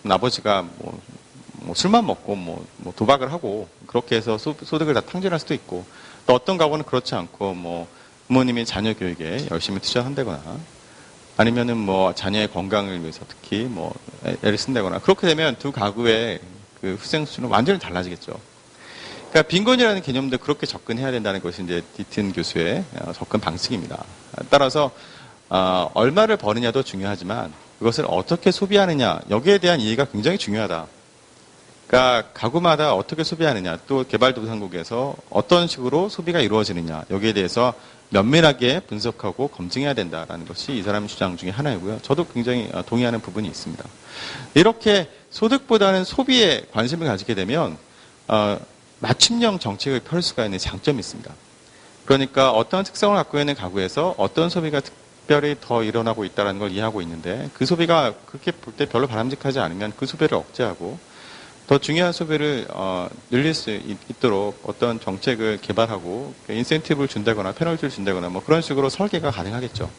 아버지가 뭐 술만 먹고 뭐 도박을 하고 그렇게 해서 소득을 다 탕진할 수도 있고, 또 어떤 가구는 그렇지 않고 뭐 부모님이 자녀 교육에 열심히 투자한다거나 아니면은 뭐 자녀의 건강을 위해서 특히 뭐 애를 쓴다거나, 그렇게 되면 두 가구의 그 후생 수는 완전히 달라지겠죠. 그러니까 빈곤이라는 개념도 그렇게 접근해야 된다는 것이 이제 디튼 교수의 접근 방식입니다. 따라서 얼마를 버느냐도 중요하지만 그것을 어떻게 소비하느냐, 여기에 대한 이해가 굉장히 중요하다. 그러니까 가구마다 어떻게 소비하느냐, 또 개발도상국에서 어떤 식으로 소비가 이루어지느냐, 여기에 대해서 면밀하게 분석하고 검증해야 된다라는 것이 이 사람의 주장 중에 하나이고요. 저도 굉장히 동의하는 부분이 있습니다. 이렇게 소득보다는 소비에 관심을 가지게 되면 맞춤형 정책을 펼 수가 있는 장점이 있습니다. 그러니까 어떤 특성을 갖고 있는 가구에서 어떤 소비가 특별히 더 일어나고 있다는 걸 이해하고 있는데, 그 소비가 그렇게 볼 때 별로 바람직하지 않으면 그 소비를 억제하고 더 중요한 소비를 늘릴 수 있도록 어떤 정책을 개발하고 인센티브를 준다거나 페널티를 준다거나 뭐 그런 식으로 설계가 가능하겠죠.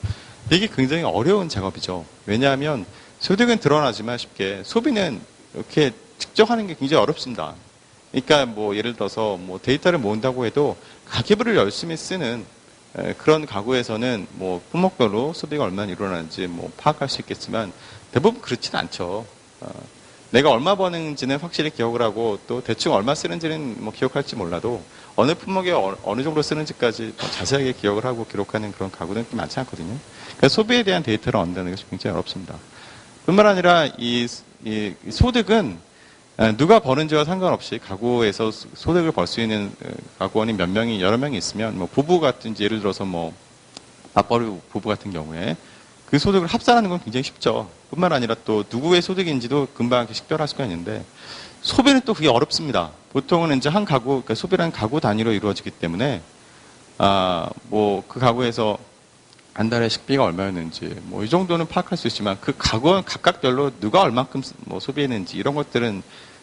이게 굉장히 어려운 작업이죠. 왜냐하면 소득은 드러나지만 쉽게 소비는 이렇게 측정하는 게 굉장히 어렵습니다. 그러니까 뭐 예를 들어서 뭐 데이터를 모은다고 해도 가계부를 열심히 쓰는 그런 가구에서는 뭐 품목별로 소비가 얼마나 일어나는지 뭐 파악할 수 있겠지만 대부분 그렇지는 않죠. 내가 얼마 버는지는 확실히 기억을 하고 또 대충 얼마 쓰는지는 뭐 기억할지 몰라도 어느 품목에 어느 정도 쓰는지까지 자세하게 기억을 하고 기록하는 그런 가구는 많지 않거든요. 그러니까 소비에 대한 데이터를 얻는다는 것이 굉장히 어렵습니다. 뿐만 아니라 이 소득은 누가 버는지와 상관없이 가구에서 소득을 벌 수 있는 가구원이 몇 명이 여러 명이 있으면 뭐 부부 같은지, 예를 들어서 뭐 맞벌이 부부 같은 경우에 그 소득을 합산하는 건 굉장히 쉽죠. 뿐만 아니라 또 누구의 소득인지도 금방 이렇게 식별할 수가 있는데, 소비는 또 그게 어렵습니다. 보통은 이제 한 가구, 그러니까 소비라는 가구 단위로 이루어지기 때문에 뭐 그 가구에서 한 달에 식비가 얼마였는지 뭐 이 정도는 파악할 수 있지만 그 가구원 각각별로 누가 얼만큼 뭐 소비했는지 이런 것들은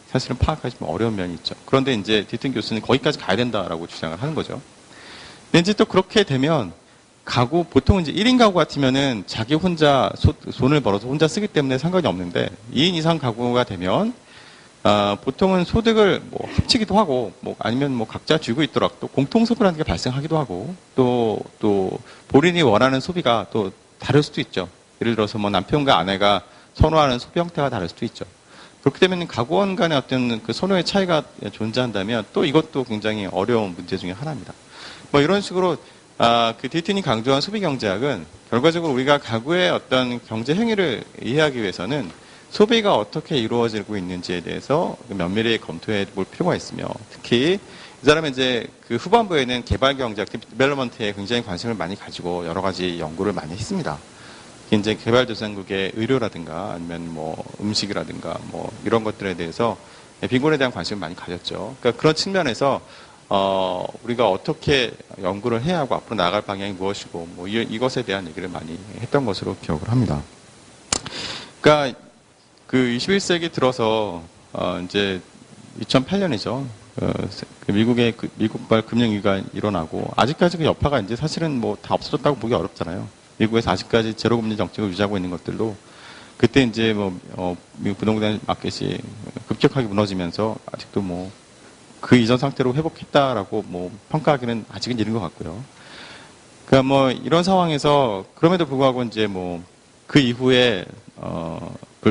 사실은 파악하기 좀 어려운 면이 있죠. 그런데 이제 디튼 교수는 거기까지 가야 된다라고 주장을 하는 거죠. 근데 이제 또 그렇게 되면 가구, 보통 이제 1인 가구 같으면은 자기 혼자 돈을 벌어서 혼자 쓰기 때문에 상관이 없는데 2인 이상 가구가 되면 보통은 소득을 뭐 합치기도 하고 뭐 아니면 뭐 각자 쥐고 있더라도 또 공통 소비라는 게 발생하기도 하고 또 본인이 원하는 소비가 또 다를 수도 있죠. 예를 들어서 뭐 남편과 아내가 선호하는 소비 형태가 다를 수도 있죠. 그렇게 되면 가구원 간의 어떤 그 선호의 차이가 존재한다면 또 이것도 굉장히 어려운 문제 중에 하나입니다. 뭐 이런 식으로 그 디튼이 강조한 소비 경제학은 결과적으로 우리가 가구의 어떤 경제 행위를 이해하기 위해서는 소비가 어떻게 이루어지고 있는지에 대해서 면밀히 검토해 볼 필요가 있으며, 특히 이 사람은 이제 그 후반부에는 개발 경제학, 디벨로먼트에 굉장히 관심을 많이 가지고 여러 가지 연구를 많이 했습니다. 이제 개발도상국의 의료라든가 아니면 뭐 음식이라든가 뭐 이런 것들에 대해서 빈곤에 대한 관심을 많이 가졌죠. 그러니까 그런 측면에서 우리가 어떻게 연구를 해야 하고 앞으로 나아갈 방향이 무엇이고 뭐 이것에 대한 얘기를 많이 했던 것으로 기억을 합니다. 그러니까 그 21세기 들어서 이제 2008년이죠. 미국의 미국발 금융위기가 일어나고 아직까지 그 여파가 이제 사실은 뭐 다 없어졌다고 보기 어렵잖아요. 미국에서 아직까지 제로금리 정책을 유지하고 있는 것들도 그때 이제 뭐 미국 부동산 마켓이 급격하게 무너지면서 아직도 뭐 그 이전 상태로 회복했다라고 뭐 평가하기는 아직은 이른 것 같고요. 그러니까 뭐 이런 상황에서 그럼에도 불구하고 이제 뭐 그 이후에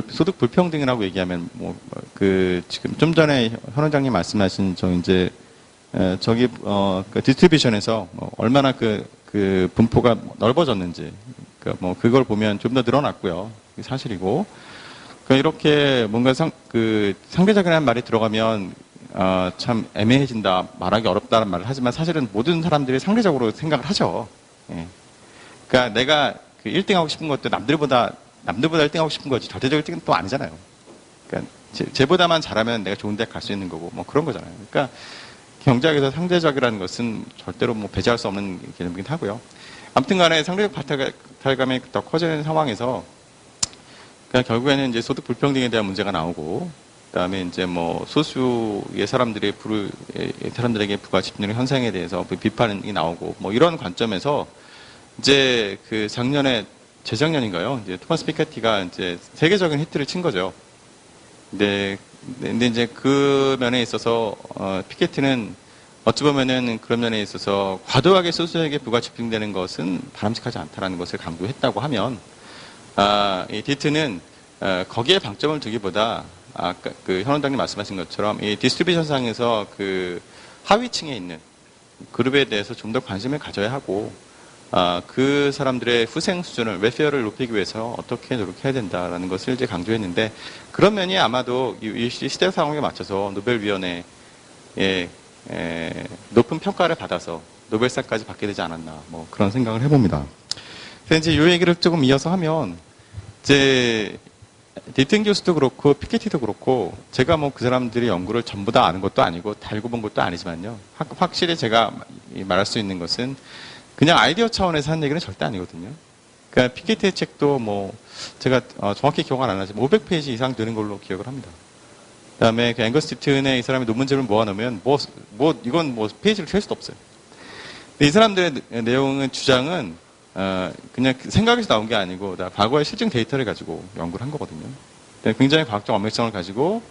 소득 불평등이라고 얘기하면 뭐 그 지금 좀 전에 현 원장님 말씀하신 저기 그 디스트리뷰션에서 뭐 얼마나 그 분포가 넓어졌는지 뭐 그걸 보면 좀 더 늘어났고요. 사실이고. 그러니까 이렇게 뭔가 상대적이라는 말이 들어가면 참 애매해진다, 말하기 어렵다는 말을 하지만 사실은 모든 사람들이 상대적으로 생각을 하죠. 예. 그러니까 내가 그 1등 하고 싶은 것도 남들보다 1등 하고 싶은 거지 절대적 1등은 또 아니잖아요. 그러니까 쟤보다만 잘하면 내가 좋은 데 갈 수 있는 거고 뭐 그런 거잖아요. 그러니까 경제학에서 상대적이라는 것은 절대로 뭐 배제할 수 없는 개념이긴 하고요. 아무튼 간에 상대적 박탈감이 더 커지는 상황에서 그러니까 결국에는 이제 소득 불평등에 대한 문제가 나오고, 그다음에 이제 뭐 소수의 사람들에게 부가집중의 현상에 대해서 비판이 나오고 뭐 이런 관점에서 이제 그 작년에 재작년인가요? 이제 토마스 피케티가 이제 세계적인 히트를 친 거죠. 근데 이제 그 면에 있어서 피케티는 어찌 보면은 그런 면에 있어서 과도하게 소수에게 부가 집중되는 것은 바람직하지 않다라는 것을 강조했다고 하면, 이 디트는 거기에 방점을 두기보다 아까 그 현 원장님 말씀하신 것처럼 이 디스트리뷰션 상에서 그 하위층에 있는 그룹에 대해서 좀 더 관심을 가져야 하고, 그 사람들의 후생 수준을, 웰페어를 높이기 위해서 어떻게 노력해야 된다라는 것을 이제 강조했는데, 그런 면이 아마도 이 시대 상황에 맞춰서 노벨위원회에 높은 평가를 받아서 노벨상까지 받게 되지 않았나, 뭐 그런 생각을 해봅니다. 그래서 이제 이 얘기를 조금 이어서 하면, 이제 디튼 교수도 그렇고 피케티도 그렇고 제가 뭐 그 사람들의 연구를 전부 다 아는 것도 아니고 다 읽어본 것도 아니지만요. 확실히 제가 말할 수 있는 것은 그냥 아이디어 차원에서 한 얘기는 절대 아니거든요. 그러니까 피케티의 책도 뭐 제가 정확히 기억은 안 나지만 500페이지 이상 되는 걸로 기억을 합니다. 그다음에 그 앵거스 디튼의 이 사람의 논문집을 모아놓으면 이건 뭐 페이지를 셀 수도 없어요. 근데 이 사람들의 내용은 주장은 그냥 생각에서 나온 게 아니고 다 과거의 실증 데이터를 가지고 연구를 한 거거든요. 굉장히 과학적 엄밀성을 가지고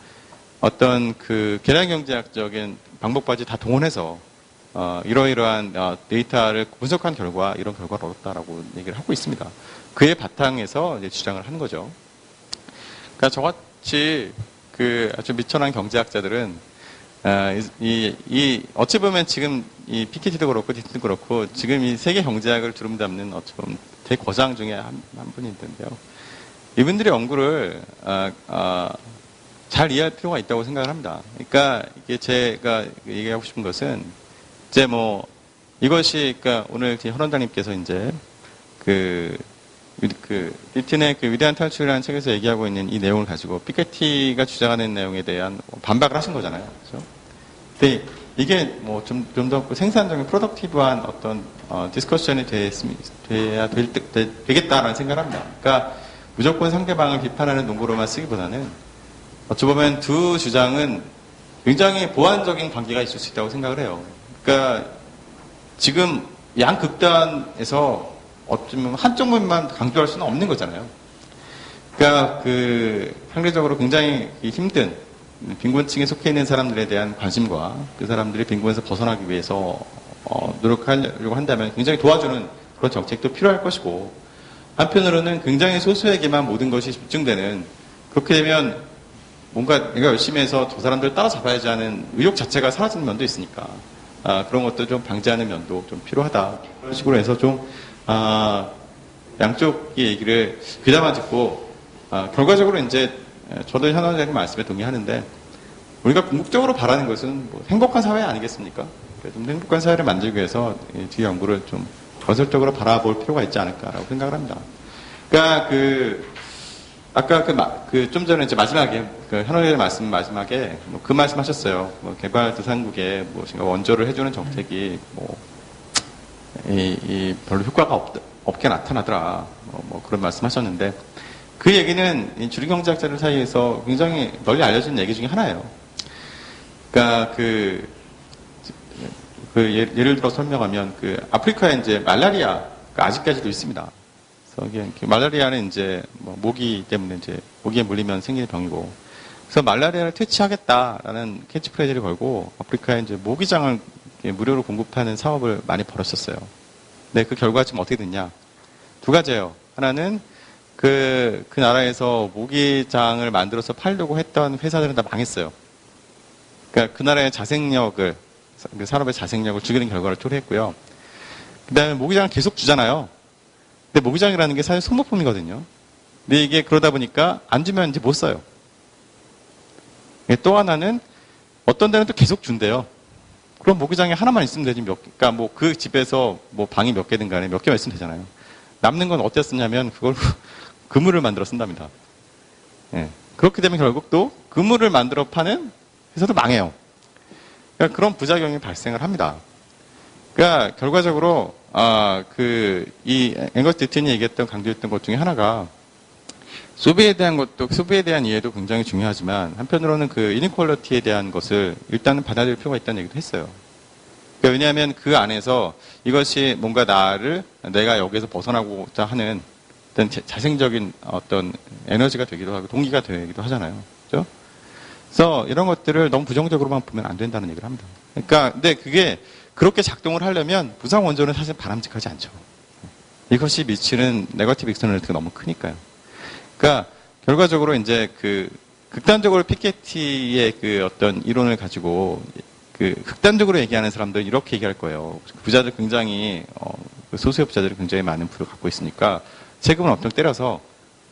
어떤 그 계량경제학적인 방법까지 다 동원해서 이러이러한 데이터를 분석한 결과 이런 결과를 얻었다라고 얘기를 하고 있습니다. 그의 바탕에서 이제 주장을 하는 거죠. 그러니까 저같이 그 아주 미천한 경제학자들은 어찌 보면 지금 이 피케티도 그렇고 디튼도 그렇고 지금 이 세계 경제학을 주름 잡는 어찌 보면 대거장 중에 한 분이 있는데요. 이분들의 연구를 잘 이해할 필요가 있다고 생각을 합니다. 그러니까 이게 제가 얘기하고 싶은 것은 이제 뭐 이것이 그러니까 오늘 현 원장님께서 이제 그 디튼의 그 위대한 탈출이라는 책에서 얘기하고 있는 이 내용을 가지고 피케티가 주장하는 내용에 대한 반박을 하신 거잖아요. 그렇죠? 근데 이게 뭐 좀 더 생산적인 프로덕티브한 어떤 디스커션이 돼야 되겠다라는 생각을 합니다. 그러니까 무조건 상대방을 비판하는 논구로만 쓰기보다는 어찌 보면 두 주장은 굉장히 보완적인 관계가 있을 수 있다고 생각을 해요. 그러니까 지금 양 극단에서 어쩌면 한쪽 면만 강조할 수는 없는 거잖아요. 그러니까 상대적으로 굉장히 힘든 빈곤층에 속해 있는 사람들에 대한 관심과 그 사람들이 빈곤에서 벗어나기 위해서 노력하려고 한다면 굉장히 도와주는 그런 정책도 필요할 것이고, 한편으로는 굉장히 소수에게만 모든 것이 집중되는, 그렇게 되면 뭔가 내가 열심히 해서 저 사람들을 따라잡아야지 하는 의욕 자체가 사라지는 면도 있으니까 그런 것도 좀 방지하는 면도 좀 필요하다. 그런 식으로 해서 좀 양쪽의 얘기를 귀담아 듣고, 결과적으로 이제, 저도 현 원장님 말씀에 동의하는데, 우리가 궁극적으로 바라는 것은 뭐 행복한 사회 아니겠습니까? 좀 행복한 사회를 만들기 위해서 뒤 연구를 좀 건설적으로 바라볼 필요가 있지 않을까라고 생각을 합니다. 그러니까 아까 좀 전에 이제 마지막에, 현 원장님 말씀 마지막에 그 말씀 하셨어요. 뭐 개발도상국에 원조를 해주는 정책이 별로 효과가 없게 나타나더라. 뭐 그런 말씀 하셨는데, 그 얘기는 주류경제학자들 사이에서 굉장히 널리 알려진 얘기 중에 하나예요. 그러니까 예를 들어 설명하면 아프리카에 이제 말라리아가 아직까지도 있습니다. 그래서 말라리아는 이제 모기 때문에 이제 모기에 물리면 생기는 병이고, 그래서 말라리아를 퇴치하겠다라는 캐치프레이즈를 걸고 아프리카에 이제 모기장을 무료로 공급하는 사업을 많이 벌였었어요. 근데 그 결과가 지금 어떻게 됐냐? 두 가지예요. 하나는 그 나라에서 모기장을 만들어서 팔려고 했던 회사들은 다 망했어요. 그러니까 그 나라의 자생력을, 그 산업의 자생력을 죽이는 결과를 초래했고요. 그 다음에 모기장을 계속 주잖아요. 근데 모기장이라는 게 사실 소모품이거든요. 근데 이게 그러다 보니까 안 주면 이제 못 써요. 또 하나는 어떤 데는 또 계속 준대요. 그럼 모기장이 하나만 있으면 되지 그러니까 뭐 그 집에서 뭐 방이 몇 개든 간에 몇 개만 있으면 되잖아요. 남는 건 어떻게 쓰냐면 그걸 그물을 만들어 쓴답니다. 예. 그렇게 되면 결국 또 그물을 만들어 파는 회사도 망해요. 그러니까 그런 부작용이 발생을 합니다. 그러니까 결과적으로 이 앵거스 디튼이 얘기했던 강조했던 것 중에 하나가 소비에 대한 이해도 굉장히 중요하지만 한편으로는 그 이니퀄리티에 대한 것을 일단은 받아들일 필요가 있다는 얘기도 했어요. 그러니까 왜냐하면 그 안에서 이것이 뭔가 내가 여기에서 벗어나고자 하는 어떤 자생적인 어떤 에너지가 되기도 하고 동기가 되기도 하잖아요. 그죠? 그래서 이런 것들을 너무 부정적으로만 보면 안 된다는 얘기를 합니다. 그러니까, 근데 그게 그렇게 작동을 하려면 무상 원조는 사실 바람직하지 않죠. 이것이 미치는 네거티브 익스터널리티가 너무 크니까요. 그러니까, 결과적으로 이제 극단적으로 피케티의 어떤 이론을 가지고 극단적으로 얘기하는 사람들은 이렇게 얘기할 거예요. 부자들 굉장히, 소수의 부자들이 굉장히 많은 부를 갖고 있으니까 세금을 엄청 때려서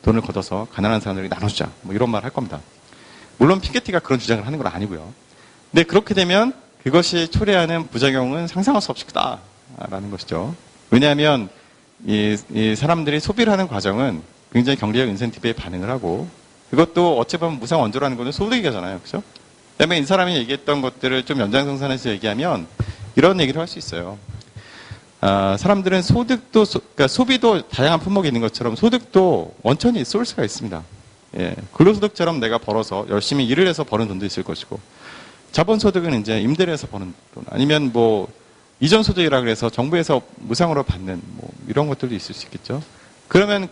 돈을 걷어서 가난한 사람들에게 나눠주자. 뭐 이런 말 할 겁니다. 물론 피케티가 그런 주장을 하는 건 아니고요. 근데 그렇게 되면 그것이 초래하는 부작용은 상상할 수 없이 크다라는 것이죠. 왜냐하면 이 사람들이 소비를 하는 과정은 굉장히 경제적 인센티브에 반응을 하고 그것도 어찌 보면 무상 원조라는 것은 소득이잖아요. 그죠? 그다음에 이 사람이 얘기했던 것들을 좀 연장선상에서 얘기하면 이런 얘기를 할 수 있어요. 사람들은 소득도, 그러니까 소비도 다양한 품목이 있는 것처럼 소득도 원천이 소스가 있습니다. 예, 근로소득처럼 내가 벌어서 열심히 일을 해서 버는 돈도 있을 것이고, 자본소득은 이제 임대를 해서 버는 돈, 아니면 뭐, 이전소득이라 그래서 정부에서 무상으로 받는 뭐, 이런 것들도 있을 수 있겠죠. 그러면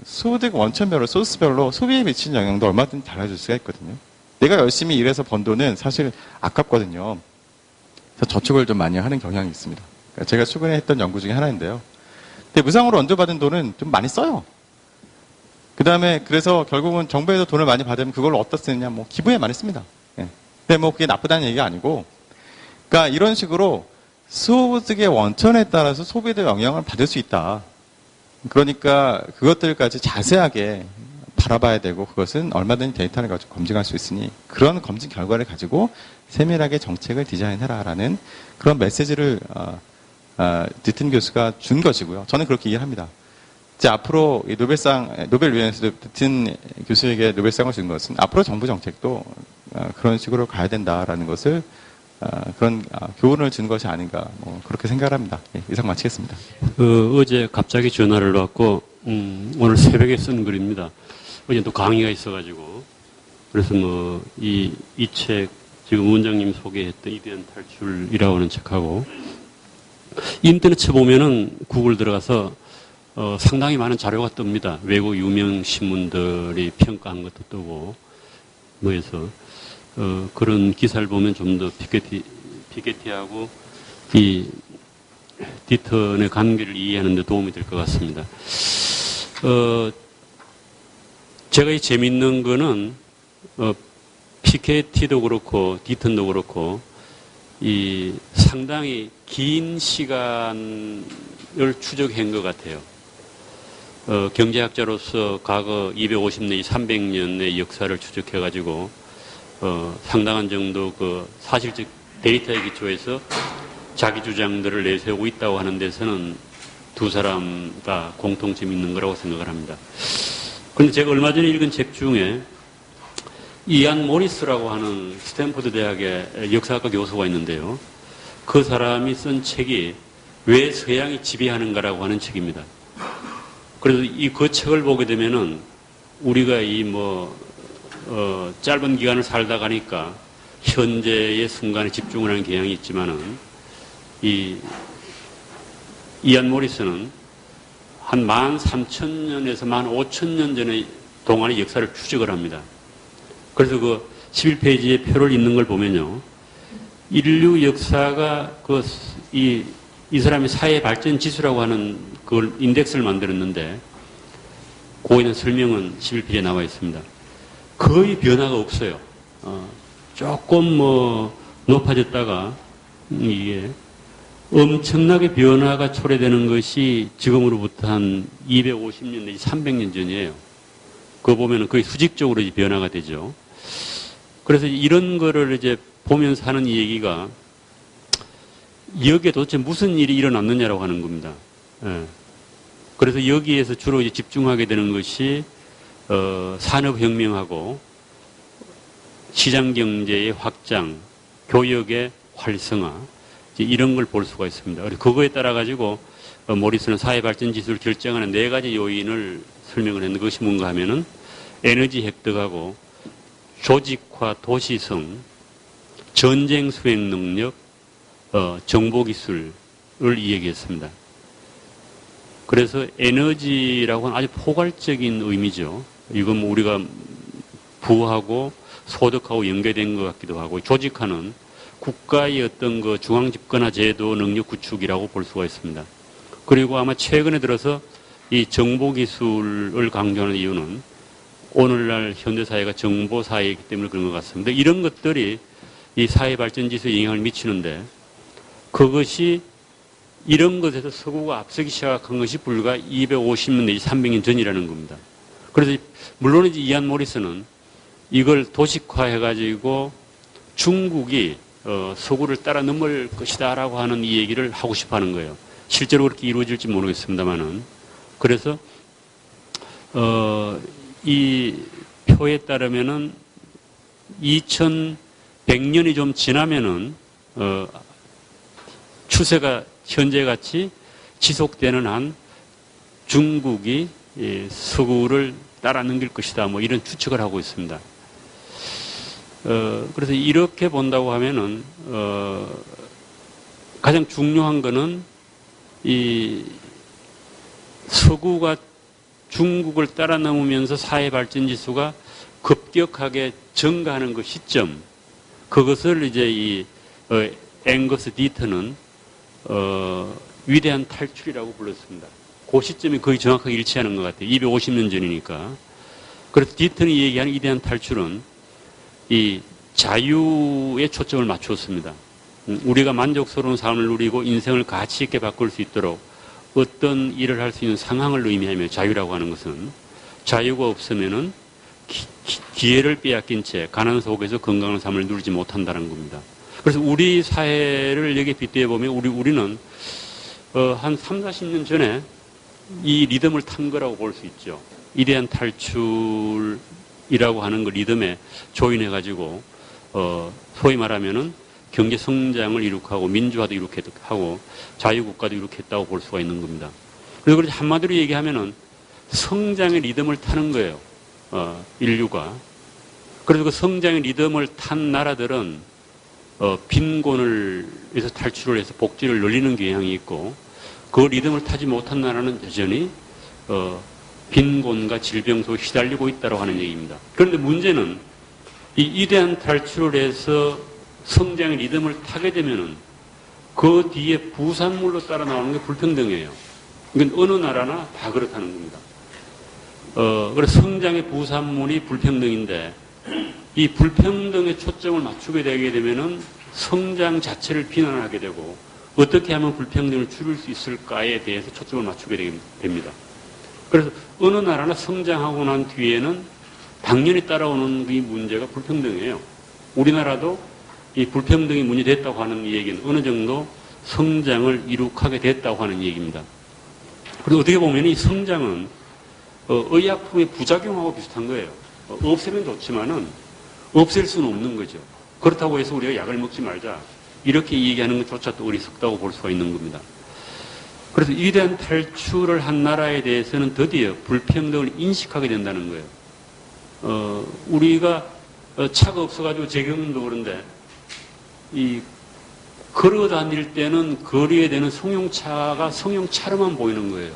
소득 원천별로, 소스별로 소비에 미치는 영향도 얼마든지 달라질 수가 있거든요. 내가 열심히 일해서 번 돈은 사실 아깝거든요. 그래서 저축을 좀 많이 하는 경향이 있습니다. 그러니까 제가 최근에 했던 연구 중에 하나인데요. 근데 무상으로 얹어받은 돈은 좀 많이 써요. 그 다음에 그래서 결국은 정부에서 돈을 많이 받으면 그걸 어디다 쓰느냐, 뭐 기부에 많이 씁니다. 예. 근데 뭐 그게 나쁘다는 얘기가 아니고, 그러니까 이런 식으로 소득의 원천에 따라서 소비도 영향을 받을 수 있다. 그러니까 그것들까지 자세하게 바라봐야 되고 그것은 얼마든지 데이터를 가지고 검증할 수 있으니 그런 검증 결과를 가지고 세밀하게 정책을 디자인해라라는 그런 메시지를 디튼 교수가 준 것이고요. 저는 그렇게 이해합니다. 이제 앞으로 이 노벨위원회에서도 디튼 교수에게 노벨상을 준 것은 앞으로 정부 정책도 그런 식으로 가야 된다라는 것을 그런 교훈을 준 것이 아닌가 뭐 그렇게 생각을 합니다. 예, 이상 마치겠습니다. 어제 갑자기 전화를 받고 오늘 새벽에 쓴 글입니다. 어제 또 강의가 있어가지고 그래서 뭐 이 책 지금 원장님 소개했던 이변 탈출이라고 하는 책하고 인터넷에 보면은 구글 들어가서 상당히 많은 자료가 뜹니다. 외국 유명 신문들이 평가한 것도 뜨고 뭐 해서 그런 기사를 보면 좀 더 피케티하고 이 디턴의 관계를 이해하는 데 도움이 될 것 같습니다. 제가 이 재밌는 거는 피케티도 그렇고 디턴도 그렇고 이 상당히 긴 시간을 추적한 것 같아요. 경제학자로서 과거 250년, 300년의 역사를 추적해가지고 상당한 정도 사실적 데이터에 기초해서 자기 주장들을 내세우고 있다고 하는 데서는 두 사람 다 공통점이 있는 거라고 생각을 합니다. 그런데 제가 얼마 전에 읽은 책 중에 이안 모리스라고 하는 스탠포드 대학의 역사학과 교수가 있는데요. 그 사람이 쓴 책이 왜 서양이 지배하는가라고 하는 책입니다. 그래서 그 책을 보게 되면은 우리가 짧은 기간을 살다 가니까 현재의 순간에 집중을 하는 경향이 있지만은 이안 모리스는 한 13,000년에서 15,000년 전의 동안의 역사를 추적을 합니다. 그래서 11페이지의 표를 읽는 걸 보면요. 인류 역사가 이 사람의 사회 발전 지수라고 하는 그걸 인덱스를 만들었는데, 거기에 있는 설명은 11페이지에 나와 있습니다. 거의 변화가 없어요. 조금 높아졌다가, 이게 엄청나게 변화가 초래되는 것이 지금으로부터 한 250년 내지 300년 전이에요. 그거 보면은 거의 수직적으로 변화가 되죠. 그래서 이런 거를 이제 보면서 하는 이 얘기가 여기에 도대체 무슨 일이 일어났느냐라고 하는 겁니다. 예. 그래서 여기에서 주로 이제 집중하게 되는 것이 산업혁명하고 시장경제의 확장, 교역의 활성화 이런 걸 볼 수가 있습니다. 그래서 그거에 따라 가지고 모리스는 사회발전 지수를 결정하는 4가지 요인을 설명을 했는데 그것이 뭔가 하면은 에너지 획득하고 조직화 도시성, 전쟁 수행 능력, 정보기술을 이야기했습니다. 그래서 에너지라고 하는 아주 포괄적인 의미죠. 이건 뭐 우리가 부하고 소득하고 연계된 것 같기도 하고, 조직화는 국가의 어떤 그 중앙집권화 제도 능력 구축이라고 볼 수가 있습니다. 그리고 아마 최근에 들어서 이 정보기술을 강조하는 이유는 오늘날 현대사회가 정보사회이기 때문에 그런 것 같습니다. 이런 것들이 이 사회 발전 지수에 영향을 미치는데, 그것이 이런 것에서 서구가 앞서기 시작한 것이 불과 250년 내지 300년 전이라는 겁니다. 그래서 물론 이제 이안 모리스는 이걸 도식화해가지고 중국이 서구를 따라 넘을 것이다라고 하는 이 얘기를 하고 싶어 하는 거예요. 실제로 그렇게 이루어질지 모르겠습니다만은. 그래서 이 표에 따르면은 2100년이 좀 지나면은 추세가 현재같이 지속되는 한 중국이 서구를 따라 넘길 것이다, 뭐 이런 추측을 하고 있습니다. 그래서 이렇게 본다고 하면은 가장 중요한 거는 이 서구가 중국을 따라 넘으면서 사회 발전 지수가 급격하게 증가하는 그 시점, 그것을 이제 이 앵거스 디터는 위대한 탈출이라고 불렀습니다. 그 시점이 거의 정확하게 일치하는 것 같아요. 250년 전이니까. 그래서 디턴이 얘기하는 위대한 탈출은 이 자유에 초점을 맞추었습니다. 우리가 만족스러운 삶을 누리고 인생을 가치 있게 바꿀 수 있도록 어떤 일을 할 수 있는 상황을 의미하며, 자유라고 하는 것은 자유가 없으면은 기회를 빼앗긴 채 가난 속에서 건강한 삶을 누리지 못한다는 겁니다. 그래서 우리 사회를 여기에 빗대어 보면 우리는 한 3, 40년 전에 이 리듬을 탄 거라고 볼 수 있죠. 위대한 탈출이라고 하는 그 리듬에 조인해가지고 소위 말하면은 경제 성장을 이룩하고 민주화도 이룩하고 자유국가도 이룩했다고 볼 수가 있는 겁니다. 그래서 한마디로 얘기하면은 성장의 리듬을 타는 거예요. 인류가. 그래서 그 성장의 리듬을 탄 나라들은 빈곤에서 탈출을 해서 복지를 늘리는 경향이 있고, 그 리듬을 타지 못한 나라는 여전히 빈곤과 질병 속에 시달리고 있다고 하는 얘기입니다. 그런데 문제는 이 위대한 탈출을 해서 성장의 리듬을 타게 되면은 그 뒤에 부산물로 따라 나오는 게 불평등이에요. 이건 어느 나라나 다 그렇다는 겁니다. 그래서 성장의 부산물이 불평등인데, 이 불평등에 초점을 맞추게 되게 되면은 성장 자체를 비난하게 되고, 어떻게 하면 불평등을 줄일 수 있을까에 대해서 초점을 맞추게 됩니다. 그래서 어느 나라나 성장하고 난 뒤에는 당연히 따라오는 이 문제가 불평등이에요. 우리나라도 이 불평등이 문제됐다고 하는 얘기는 어느 정도 성장을 이룩하게 됐다고 하는 얘기입니다. 그리고 어떻게 보면 이 성장은 의약품의 부작용하고 비슷한 거예요. 없애면 좋지만은 없앨 수는 없는 거죠. 그렇다고 해서 우리가 약을 먹지 말자, 이렇게 얘기하는 것조차도 어리석다고 볼 수가 있는 겁니다. 그래서 위대한 탈출을 한 나라에 대해서는 드디어 불평등을 인식하게 된다는 거예요. 우리가 차가 없어가지고 제 경험도 그런데, 이 걸어 다닐 때는 거리에 대는 승용차가 승용차로만 보이는 거예요.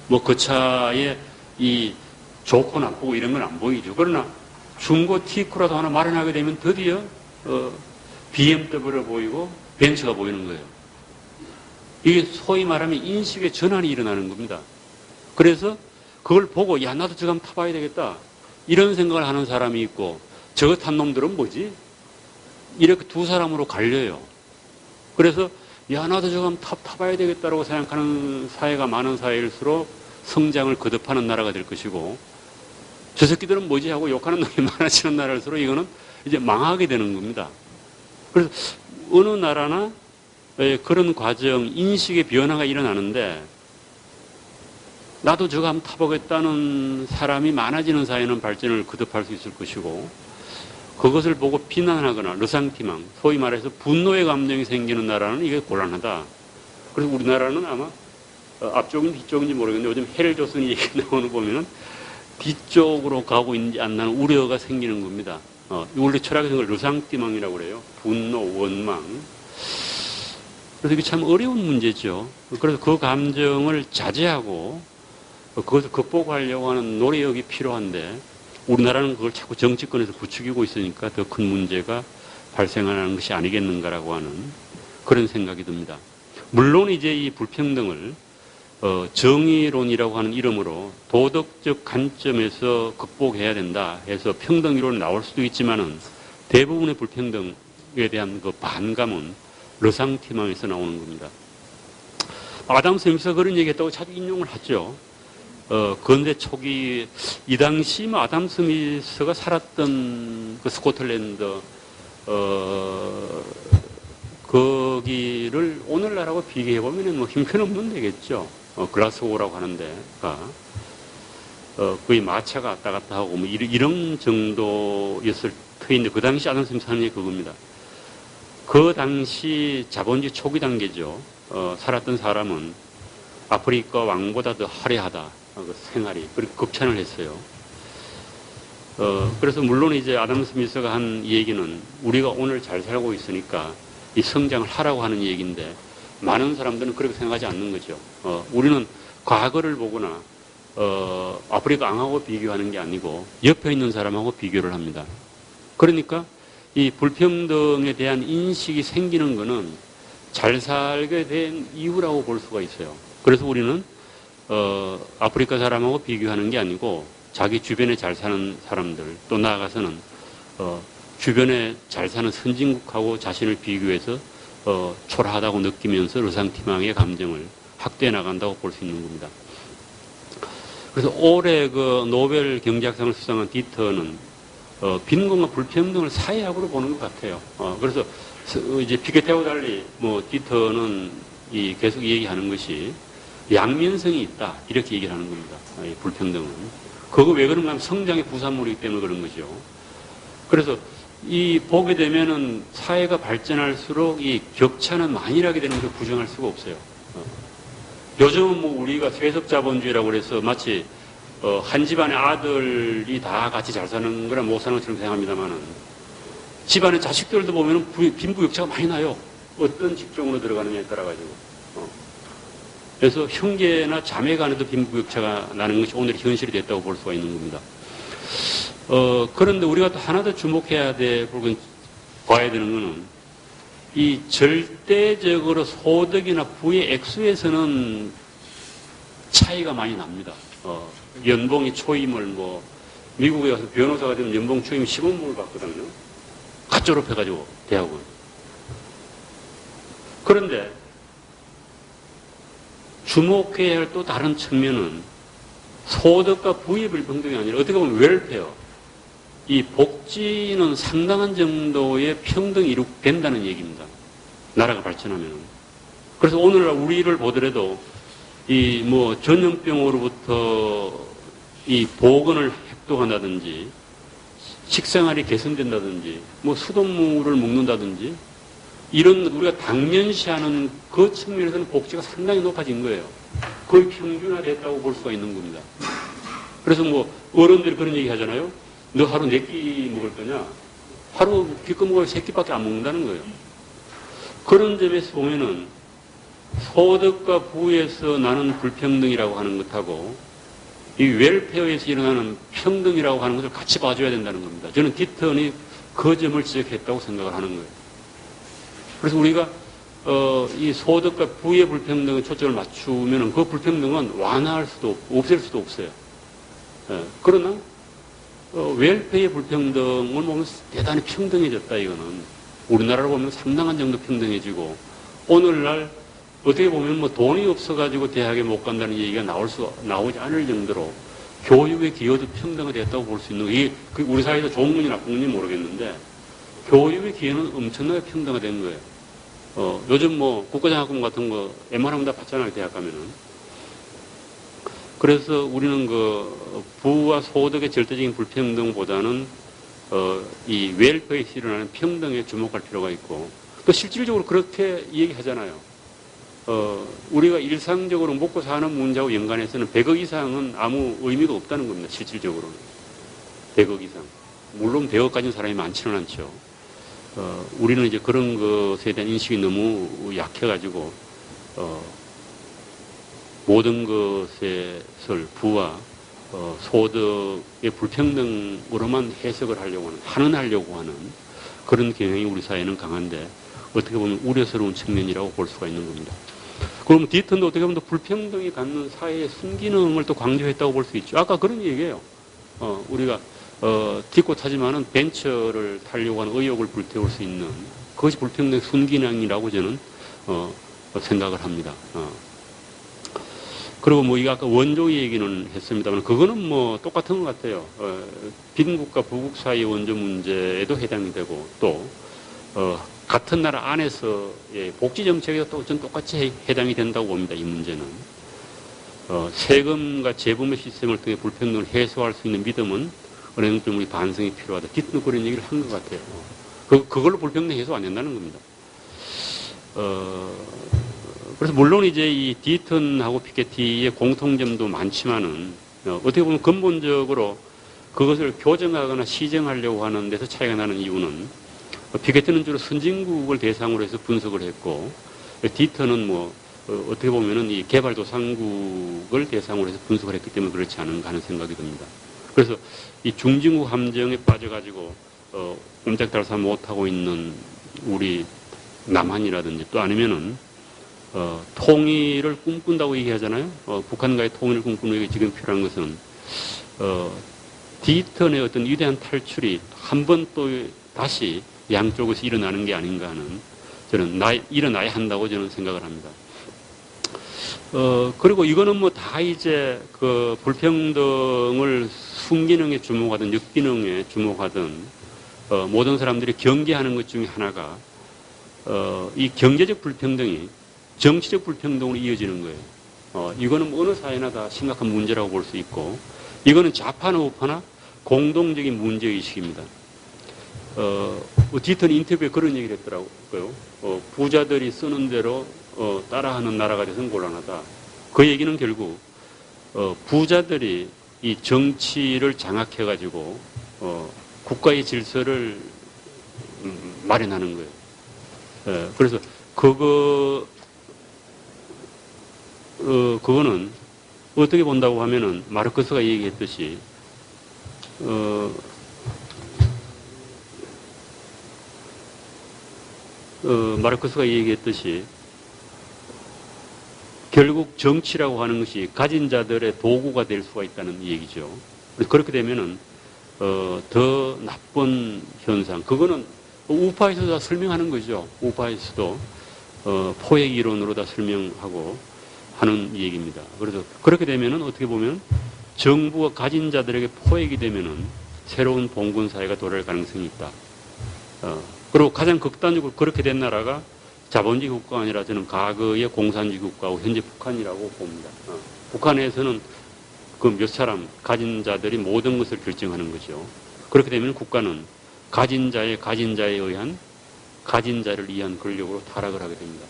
뭐 그 차에 이 좋고 나쁘고 이런 건 안 보이죠. 그러나 중고 T크라도 하나 마련하게 되면 드디어 BMW가 보이고 벤츠가 보이는 거예요. 이게 소위 말하면 인식의 전환이 일어나는 겁니다. 그래서 그걸 보고, 야, 나도 저거 한번 타봐야 되겠다, 이런 생각을 하는 사람이 있고, 저거 탄 놈들은 뭐지? 이렇게 두 사람으로 갈려요. 그래서 야, 나도 저거 한번 타봐야 되겠다라고 생각하는 사회가 많은 사회일수록 성장을 거듭하는 나라가 될 것이고, 저 새끼들은 뭐지 하고 욕하는 놈이 많아지는 나라일수록 이거는 이제 망하게 되는 겁니다. 그래서 어느 나라나 그런 과정, 인식의 변화가 일어나는데, 나도 저거 한번 타보겠다는 사람이 많아지는 사회는 발전을 거듭할 수 있을 것이고, 그것을 보고 비난하거나 르상티망, 소위 말해서 분노의 감정이 생기는 나라는 이게 곤란하다. 그래서 우리나라는 아마 앞쪽인지 뒤쪽인지 모르겠는데 요즘 헬조선이 얘기 나오는 보면은 뒤쪽으로 가고 있는지 안 나는 우려가 생기는 겁니다. 원래 철학에서 그걸 르상티망이라고 그래요. 분노, 원망. 그래서 이게 참 어려운 문제죠. 그래서 그 감정을 자제하고 그것을 극복하려고 하는 노력이 필요한데 우리나라는 그걸 자꾸 정치권에서 부추기고 있으니까 더 큰 문제가 발생하는 것이 아니겠는가라고 하는 그런 생각이 듭니다. 물론 이제 이 불평등을 정의론이라고 하는 이름으로 도덕적 관점에서 극복해야 된다 해서 평등이론이 나올 수도 있지만은 대부분의 불평등에 대한 그 반감은 르상티망에서 나오는 겁니다. 아담 스미스가 그런 얘기했다고 자주 인용을 하죠. 근대 초기 이 당시 뭐 아담 스미스가 살았던 그 스코틀랜드 거기를 오늘날하고 비교해 보면은 뭐 형편없는 데겠죠. 글라스고라고 하는 데가 거의 마차가 왔다 갔다 하고 뭐 이런 정도였을 터인데 그 당시 아담 스미스 하는 얘기 그겁니다. 그 당시 자본주의 초기 단계죠. 살았던 사람은 아프리카 왕보다 더 화려하다. 그 생활이. 그리고 극찬을 했어요. 그래서 물론 이제 아담 스미스가 한 얘기는 우리가 오늘 잘 살고 있으니까 이 성장을 하라고 하는 얘기인데 많은 사람들은 그렇게 생각하지 않는 거죠. 우리는 과거를 보거나 아프리카 왕하고 비교하는 게 아니고 옆에 있는 사람하고 비교를 합니다. 그러니까 이 불평등에 대한 인식이 생기는 것은 잘 살게 된 이유라고 볼 수가 있어요. 그래서 우리는 아프리카 사람하고 비교하는 게 아니고 자기 주변에 잘 사는 사람들 또 나아가서는 주변에 잘 사는 선진국하고 자신을 비교해서 초라하다고 느끼면서 르상티망의 감정을 확대해 나간다고 볼 수 있는 겁니다. 그래서 올해 그 노벨 경제학상을 수상한 디터는 빈곤과 불평등을 사회학으로 보는 것 같아요. 그래서 이제 피케테하고 달리 뭐 디터는 계속 얘기하는 것이 양면성이 있다 이렇게 얘기를 하는 겁니다. 이 불평등은 그거 왜 그런가 하면 성장의 부산물이기 때문에 그런 거죠. 그래서 이 보게 되면은 사회가 발전할수록 이 격차는 만연하게 되는 걸 부정할 수가 없어요. 요즘은 뭐 우리가 세속자본주의라고 그래서 마치 한 집안의 아들이 다 같이 잘 사는 거나 못 사는 것처럼 생각합니다만은 집안의 자식들도 보면은 빈부격차가 많이 나요. 어떤 직종으로 들어가느냐에 따라 가지고. 그래서 형제나 자매 간에도 빈부격차가 나는 것이 오늘 현실이 됐다고 볼 수가 있는 겁니다. 그런데 우리가 또 하나 더 주목해야 봐야 되는 거는 이 절대적으로 소득이나 부의 액수에서는 차이가 많이 납니다. 연봉이 초임을 뭐 미국에 가서 변호사가 되면 연봉 초임 10원을 받거든요. 갓 졸업해가지고 대학원. 그런데 주목해야 할 또 다른 측면은 소득과 부의 불평등이 아니라 어떻게 보면 웰페어, 이 복지는 상당한 정도의 평등이 이룩된다는 얘기입니다. 나라가 발전하면. 그래서 오늘날 우리를 보더라도 이 뭐 전염병으로부터 이 보건을 획도한다든지 식생활이 개선된다든지 뭐 수돗물을 먹는다든지 이런 우리가 당연시하는 그 측면에서는 복지가 상당히 높아진 거예요. 거의 평균화됐다고 볼 수가 있는 겁니다. 그래서 뭐 어른들이 그런 얘기 하잖아요. 너 하루 4끼 먹을 거냐? 하루 기껏 먹을 3끼밖에 안 먹는다는 거예요. 그런 점에서 보면은 소득과 부에서 나는 불평등이라고 하는 것하고 이 웰페어에서 일어나는 평등이라고 하는 것을 같이 봐줘야 된다는 겁니다. 저는 디턴이 그 점을 지적했다고 생각을 하는 거예요. 그래서 우리가 이 소득과 부의 불평등에 초점을 맞추면 그 불평등은 완화할 수도 없고 없앨 수도 없어요. 그러나 웰페어의 불평등을 보면 대단히 평등해졌다 이거는 우리나라로 보면 상당한 정도 평등해지고 오늘날 어떻게 보면 뭐 돈이 없어가지고 대학에 못 간다는 얘기가 나오지 않을 정도로 교육의 기여도 평등화 됐다고 볼 수 있는 이게 우리 사회에서 좋은 건지 나쁜 건지 모르겠는데 교육의 기여는 엄청나게 평등화된 거예요. 요즘 뭐 국가장학금 같은 거 웬만하면 다 받잖아요, 대학 가면은. 그래서 우리는 그 부와 소득의 절대적인 불평등보다는 이 웰페어에서 일어나는 평등에 주목할 필요가 있고 또 실질적으로 그렇게 얘기하잖아요. 우리가 일상적으로 먹고 사는 문제하고 연관해서는 100억 이상은 아무 의미가 없다는 겁니다. 실질적으로는. 100억 이상. 물론 100억 가진 사람이 많지는 않죠. 우리는 이제 그런 것에 대한 인식이 너무 약해가지고, 모든 것을 부와 소득의 불평등으로만 해석을 하려고 하는, 환원하려고 하는 그런 경향이 우리 사회는 강한데, 어떻게 보면 우려스러운 측면이라고 볼 수가 있는 겁니다. 그럼 디턴도 어떻게 보면 또 불평등이 갖는 사회의 순기능을 또 강조했다고 볼 수 있죠. 아까 그런 얘기예요. 우리가 딛고 타지만은 벤처를 타려고 하는 의욕을 불태울 수 있는 그것이 불평등의 순기능이라고 저는 생각을 합니다. 그리고 뭐 이거 아까 원조 얘기는 했습니다만 그거는 뭐 똑같은 것 같아요. 빈국과 부국 사이의 원조 문제에도 해당이 되고 또 같은 나라 안에서의 복지 정책에도 또 전 똑같이 해당이 된다고 봅니다. 이 문제는 세금과 재범의 시스템을 통해 불평등을 해소할 수 있는 믿음은 어느 정도 우리 반성이 필요하다. 뒤도 그런 얘기를 한 것 같아요. 그걸로 불평등 해소 안 된다는 겁니다. 그래서 물론 이제 이 디턴하고 피케티의 공통점도 많지만은 어떻게 보면 근본적으로 그것을 교정하거나 시정하려고 하는 데서 차이가 나는 이유는 피케티는 주로 선진국을 대상으로 해서 분석을 했고 디턴은 뭐 어떻게 보면은 이 개발도상국을 대상으로 해서 분석을 했기 때문에 그렇지 않은가 하는 생각이 듭니다. 그래서 이 중진국 함정에 빠져가지고 옴짝달싹 못하고 있는 우리 남한이라든지 또 아니면은 통일을 꿈꾼다고 얘기하잖아요. 북한과의 통일을 꿈꾸는 게 지금 필요한 것은 디턴의 어떤 위대한 탈출이 한 번 또 다시 양쪽에서 일어나는 게 아닌가 하는 저는 일어나야 한다고 저는 생각을 합니다. 그리고 이거는 뭐 다 이제 그 불평등을 순기능에 주목하든 역기능에 주목하든 모든 사람들이 경계하는 것 중에 하나가 이 경제적 불평등이 정치적 불평등으로 이어지는 거예요. 이거는 어느 사회나 다 심각한 문제라고 볼 수 있고 이거는 좌파나 우파나 공동적인 문제의식입니다. 디턴 인터뷰에 그런 얘기를 했더라고요. 부자들이 쓰는 대로 따라하는 나라가 돼서는 곤란하다. 그 얘기는 결국 부자들이 이 정치를 장악해가지고 국가의 질서를 마련하는 거예요. 그래서 그거는 어떻게 본다고 하면은 마르크스가 얘기했듯이 마르크스가 얘기했듯이 결국 정치라고 하는 것이 가진 자들의 도구가 될 수가 있다는 얘기죠. 그렇게 되면은 더 나쁜 현상. 그거는 우파에서도 다 설명하는 거죠. 우파에서도 포획 이론으로 다 설명하고 하는 얘기입니다. 그래서 그렇게 되면은 어떻게 보면 정부가 가진 자들에게 포획이 되면은 새로운 봉건 사회가 도래할 가능성이 있다. 그리고 가장 극단적으로 그렇게 된 나라가 자본주의 국가가 아니라 저는 과거의 공산주의 국가고 현재 북한이라고 봅니다. 북한에서는 그 몇 사람 가진 자들이 모든 것을 결정하는 거죠. 그렇게 되면 국가는 가진 자에 의한 가진 자를 위한 권력으로 타락을 하게 됩니다.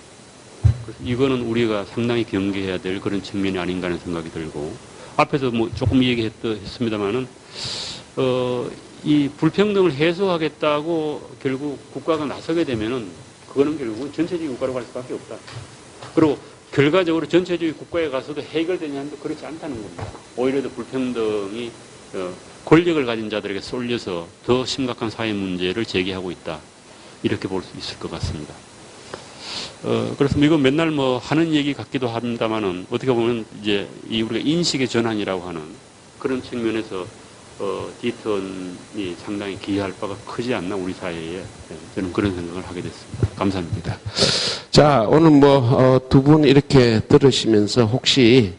그래서 이거는 우리가 상당히 경계해야 될 그런 측면이 아닌가 하는 생각이 들고 앞에서 뭐 조금 얘기했습니다만은 이 불평등을 해소하겠다고 결국 국가가 나서게 되면은 그거는 결국은 전체주의 국가로 갈 수밖에 없다. 그리고 결과적으로 전체주의 국가에 가서도 해결되냐 하면 그렇지 않다는 겁니다. 오히려 더 불평등이 권력을 가진 자들에게 쏠려서 더 심각한 사회 문제를 제기하고 있다. 이렇게 볼 수 있을 것 같습니다. 그래서 이거 맨날 뭐 하는 얘기 같기도 합니다만은 어떻게 보면 이제 이 우리가 인식의 전환이라고 하는 그런 측면에서 디턴이 상당히 기여할 바가 크지 않나 우리 사회에 저는 그런 생각을 하게 됐습니다. 감사합니다. 자, 오늘 뭐 두 분 이렇게 들으시면서 혹시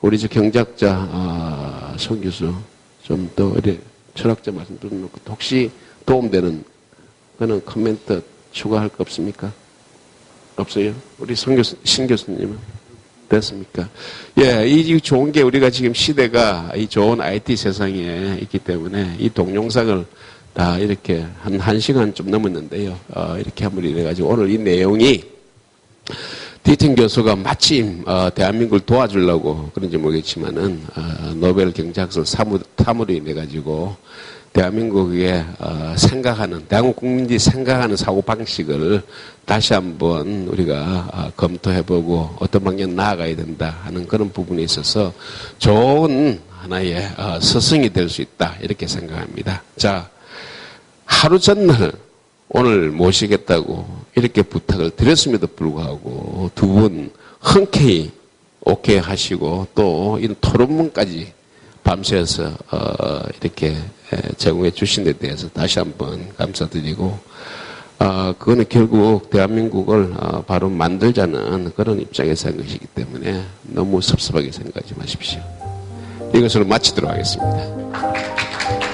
우리 저 경제학자 송 교수 좀 더 철학자 말씀 들어놓고 혹시 도움되는 그런 코멘트 추가할 거 없습니까? 없어요? 우리 신 교수님은 됐습니까? 예, 이 좋은 게 우리가 지금 시대가 이 좋은 IT 세상에 있기 때문에 이 동영상을 다 이렇게 한 1시간 좀 넘었는데요. 이렇게 한번 이래가지고 오늘 이 내용이 디턴 교수가 마침 대한민국을 도와주려고 그런지 모르겠지만은 노벨 경제학상 사무로 인해 가지고 대한민국의 생각하는, 대한민국 국민들이 생각하는 사고방식을 다시 한번 우리가 검토해보고 어떤 방향 나아가야 된다 하는 그런 부분에 있어서 좋은 하나의 스승이 될 수 있다 이렇게 생각합니다. 자, 하루 전날 오늘 모시겠다고 이렇게 부탁을 드렸음에도 불구하고 두 분 흔쾌히 오케이 하시고 또 이런 토론문까지 밤새서 이렇게 제공해 주신 데 대해서 다시 한번 감사드리고 그거는 결국 대한민국을 바로 만들자는 그런 입장에서 한 것이기 때문에 너무 섭섭하게 생각하지 마십시오. 이것으로 마치도록 하겠습니다.